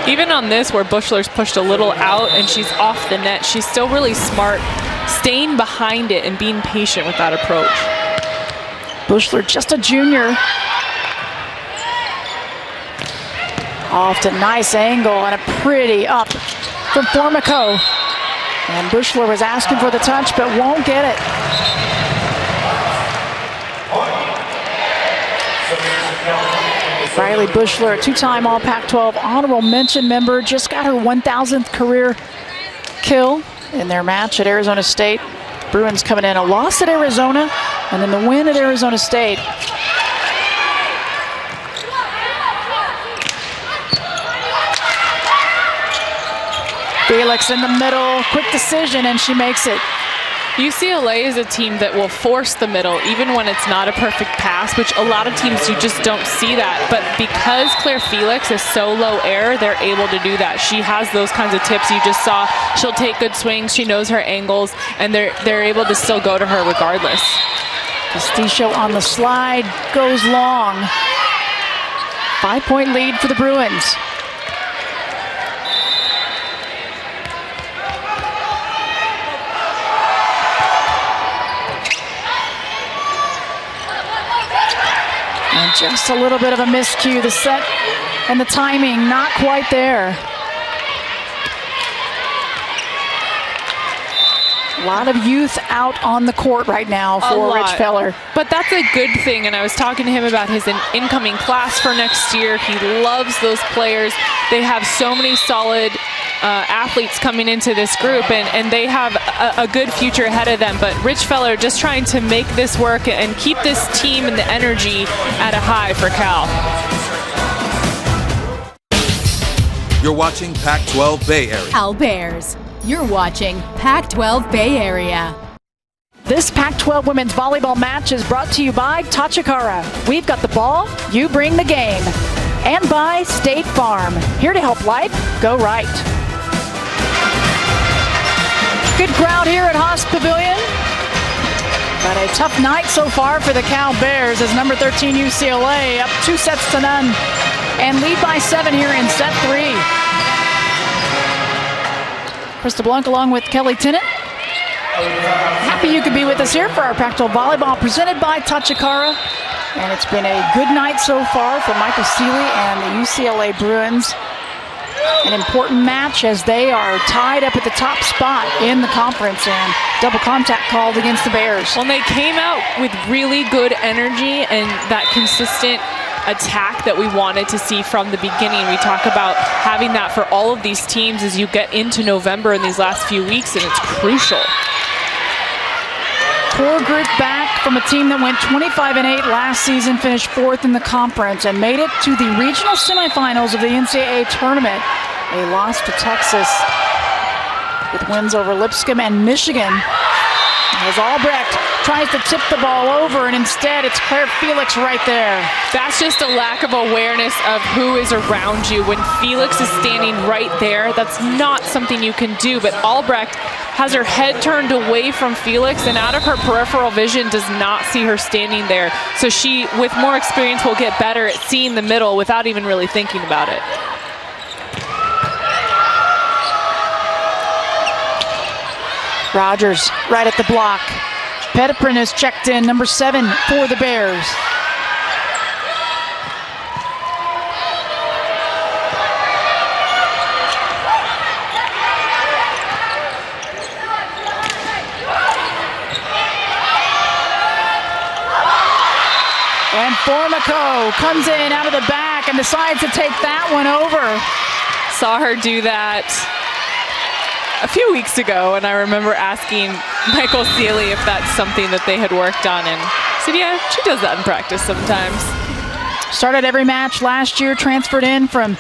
Even on this, where Bushler's pushed a little out and she's off the net, she's still really smart, staying behind it and being patient with that approach. Bushler, just a junior. Off to nice angle and a pretty up from Formico. And Bushler was asking for the touch, but won't get it. Riley Bushler, a two-time All-Pac-12 honorable mention member, just got her 1,000th career kill in their match at Arizona State. Bruins coming in a loss at Arizona, and then the win at Arizona State. Felix in the middle, quick decision, and she makes it. UCLA is a team that will force the middle even when it's not a perfect pass, which a lot of teams, you just don't see that. But because Claire Felix is so low air, they're able to do that. She has those kinds of tips you just saw. She'll take good swings, she knows her angles, and they're able to still go to her regardless. Castillo on the slide, goes long. 5-point lead for the Bruins. And just a little bit of a miscue. The set and the timing not quite there. A lot of youth out on the court right now for Rich Feller. But that's a good thing, and I was talking to him about his incoming class for next year. He loves those players. They have so many solid athletes coming into this group, and they have a good future ahead of them. But Rich Feller just trying to make this work and keep this team and the energy at a high for Cal. You're watching Pac-12 Bay Area. Cal Bears. You're watching Pac-12 Bay Area. This Pac-12 women's volleyball match is brought to you by Tachikara. We've got the ball, you bring the game. And by State Farm, here to help life go right. Good crowd here at Haas Pavilion. But a tough night so far for the Cal Bears as number 13 UCLA up 2-0 and lead by 7 here in set 3. Krista Blanc along with Kelly Tennant. Happy you could be with us here for our Pac-12 volleyball presented by Tachikara. And it's been a good night so far for Michael Seeley and the UCLA Bruins. An important match as they are tied up at the top spot in the conference, and double contact called against the Bears. Well, they came out with really good energy and that consistent attack that we wanted to see from the beginning. We talk about having that for all of these teams as you get into November in these last few weeks, and it's crucial. Core group back from a team that went 25-8 last season, finished 4th in the conference, and made it to the regional semifinals of the NCAA tournament. A loss to Texas with wins over Lipscomb and Michigan. As Albrecht tries to tip the ball over, and instead it's Claire Felix right there. That's just a lack of awareness of who is around you. When Felix is standing right there, that's not something you can do. But Albrecht has her head turned away from Felix, and out of her peripheral vision does not see her standing there. So she, with more experience, will get better at seeing the middle without even really thinking about it. Rogers right at the block. Petiprin is checked in, number 7 for the Bears. And Formico comes in out of the back and decides to take that one over. Saw her do that a few weeks ago, and I remember asking Michael Seeley if that's something that they had worked on, and said, yeah, she does that in practice sometimes. Started every match last year, transferred in from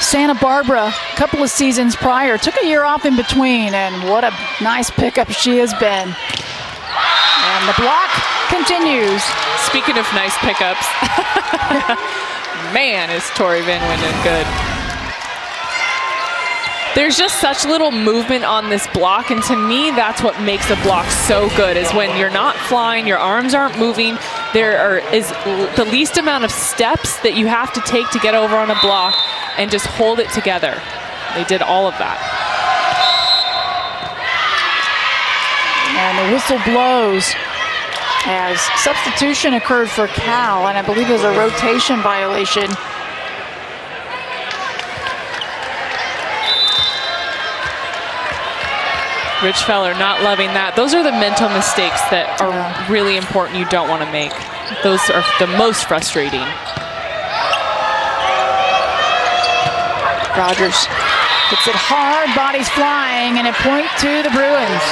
Santa Barbara a couple of seasons prior. Took a year off in between, and what a nice pickup she has been. And the block continues. Speaking of nice pickups, man, is Tori Van Winden good. There's just such little movement on this block, and to me, that's what makes a block so good, is when you're not flying, your arms aren't moving, is the least amount of steps that you have to take to get over on a block and just hold it together. They did all of that. And the whistle blows as substitution occurred for Cal, and I believe it was a rotation violation. Rich Feller not loving that. Those are the mental mistakes that are really important you don't want to make. Those are the most frustrating. Rogers gets it hard, bodies flying, and a point to the Bruins.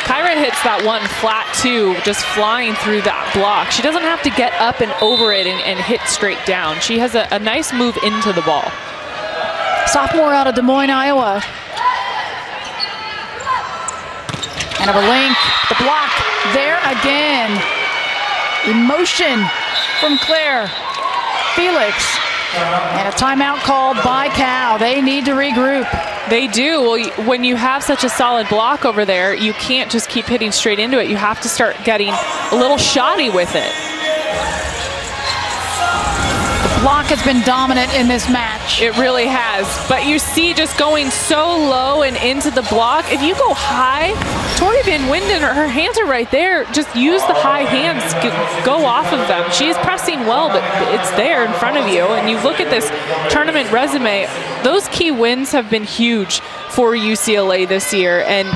Kyra hits that one flat too, just flying through that block. She doesn't have to get up and over it and hit straight down. She has a nice move into the ball. Sophomore out of Des Moines, Iowa. And of a link, the block there again. Emotion from Claire Felix. And a timeout called by Cal. They need to regroup. They do. Well, when you have such a solid block over there, you can't just keep hitting straight into it. You have to start getting a little shoddy with it. The block has been dominant in this match. It really has. But you see, just going so low and into the block, if you go high, Tori Van Winden, her hands are right there. Just use the high hands, go off of them. She is pressing well, but it's there in front of you. And you look at this tournament resume, those key wins have been huge for UCLA this year. And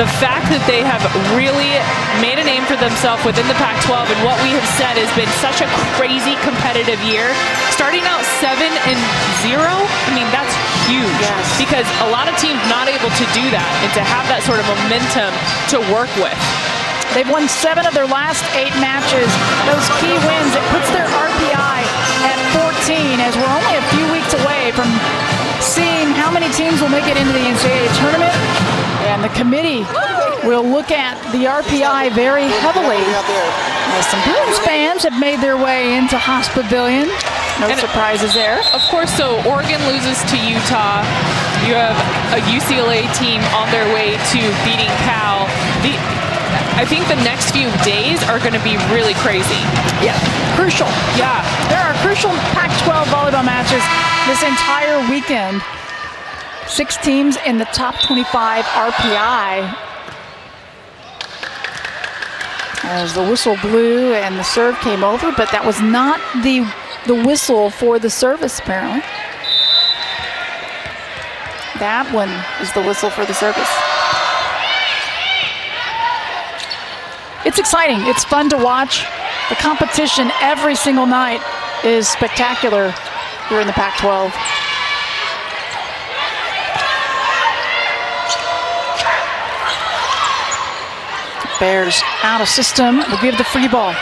the fact that they have really made a name for themselves within the Pac-12, and what we have said has been such a crazy competitive year. Starting out 7-0, I mean, that's huge. Yes. Because a lot of teams not able to do that, and to have that sort of momentum to work with. They've won 7 of their last 8 matches. Those key wins, it puts their RPI at 14, as we're only a few weeks away from seeing how many teams will make it into the NCAA tournament. And the committee will look at the RPI very heavily. As some Bruins fans have made their way into Haas Pavilion. No surprises there. Of course, so Oregon loses to Utah. You have a UCLA team on their way to beating Cal. I think the next few days are going to be really crazy. Yeah, crucial. Yeah. There are crucial Pac-12 volleyball matches this entire weekend. 6 teams in the top 25 RPI. As the whistle blew and the serve came over, but that was not the whistle for the service, apparently. That one is the whistle for the service. It's exciting. It's fun to watch. The competition every single night is spectacular here in the Pac-12. Bears out of system. Will give the free ball.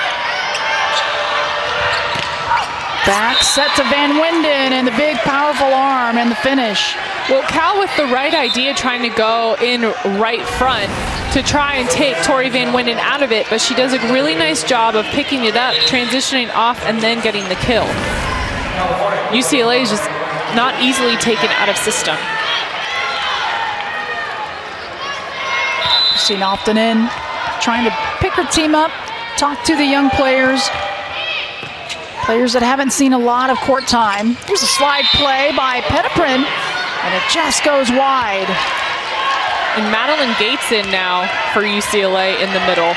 Back set to Van Winden, and the big powerful arm and the finish. Well, Cal with the right idea, trying to go in right front. to try and take Tori Van Winden out of it, but she does a really nice job of picking it up, transitioning off, and then getting the kill. UCLA is just not easily taken out of system. Seen often in, trying to pick her team up, talk to the young players that haven't seen a lot of court time. Here's a slide play by Petiprin, and it just goes wide. And Madeline Gates in now for UCLA in the middle.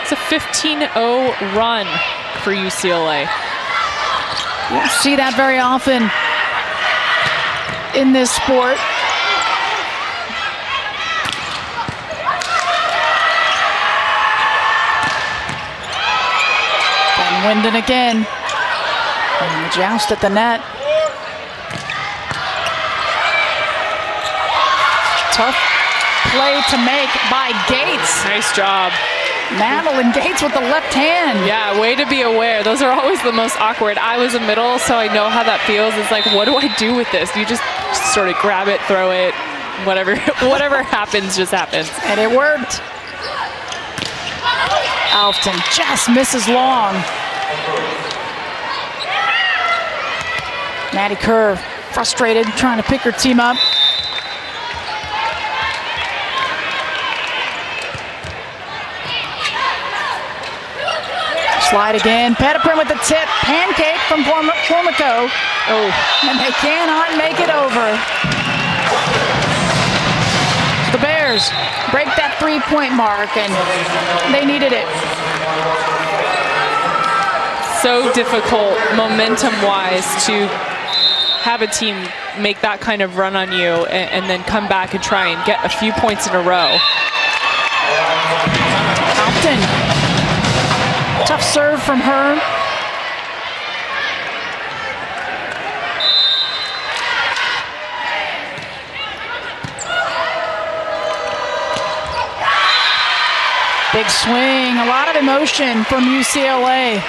It's a 15-0 run for UCLA. You don't see that very often in this sport. Winden again. And the joust at the net. Tough play to make by Gates. Nice job. Madeline Gates with the left hand. Yeah, way to be aware. Those are always the most awkward. I was a middle, so I know how that feels. It's like, what do I do with this? You just sort of grab it, throw it, whatever happens, just happens. And it worked. Alfton just misses long. Maddie Kerr, frustrated, trying to pick her team up. Slide again, Petiprin with the tip, pancake from Formico. Oh, and they cannot make it over. The Bears break that 3-point mark, and they needed it. So difficult momentum-wise to have a team make that kind of run on you and then come back and try and get a few points in a row. Compton, tough serve from her. Big swing, a lot of emotion from UCLA.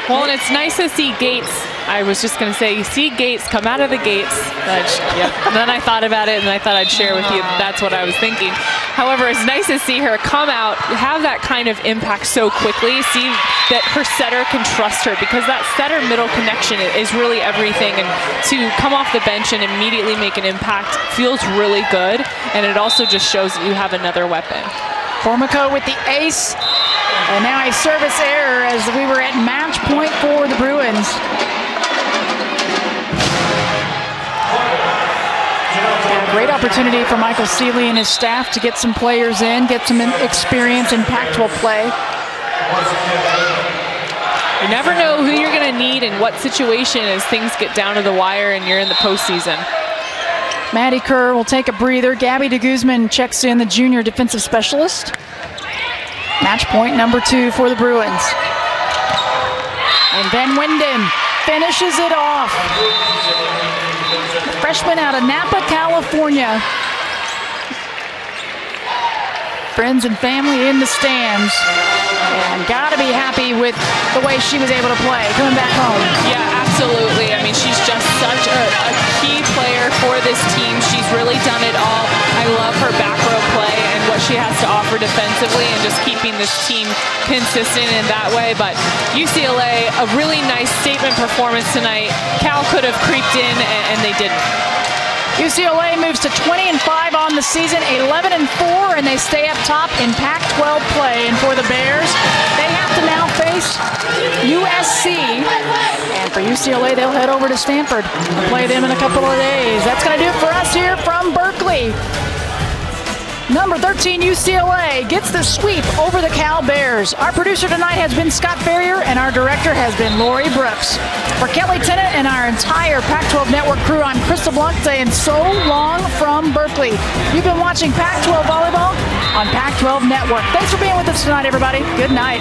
Well, and it's nice to see Gates. I was just going to say, you see Gates come out of the gates. Yep. And then I thought about it, and I thought I'd share with you. That's what I was thinking. However, it's nice to see her come out, have that kind of impact so quickly, see that her setter can trust her, because that setter-middle connection is really everything. And to come off the bench and immediately make an impact feels really good, and it also just shows that you have another weapon. Formico with the ace. And now a service error as we were at match point for the Bruins. Yeah, great opportunity for Michael Seeley and his staff to get some players in, get some experience in Pac-12 play. You never know who you're going to need in what situation as things get down to the wire and you're in the postseason. Maddie Kerr will take a breather. Gabby de Guzman checks in, the junior defensive specialist. Match point number 2 for the Bruins. And Van Winden finishes it off. The freshman out of Napa, California. Friends and family in the stands. And gotta be happy with the way she was able to play, coming back home. Yeah, absolutely. I mean, she's just such a key player for this team. She's really done it all. I love her back row play and what she has to offer defensively and just keeping this team consistent in that way. But UCLA, a really nice statement performance tonight. Cal could have creeped in, and they didn't. UCLA moves to 20-5 on the season, 11-4, and they stay up top in Pac-12 play. And for the Bears, they have to now face USC. And for UCLA, they'll head over to Stanford and play them in a couple of days. That's going to do it for us here from Berkeley. Number 13, UCLA gets the sweep over the Cal Bears. Our producer tonight has been Scott Ferrier, and our director has been Lori Brooks. For Kelly Tennant and our entire Pac-12 Network crew, I'm Crystal Blunt saying so long from Berkeley. You've been watching Pac-12 Volleyball on Pac-12 Network. Thanks for being with us tonight, everybody. Good night.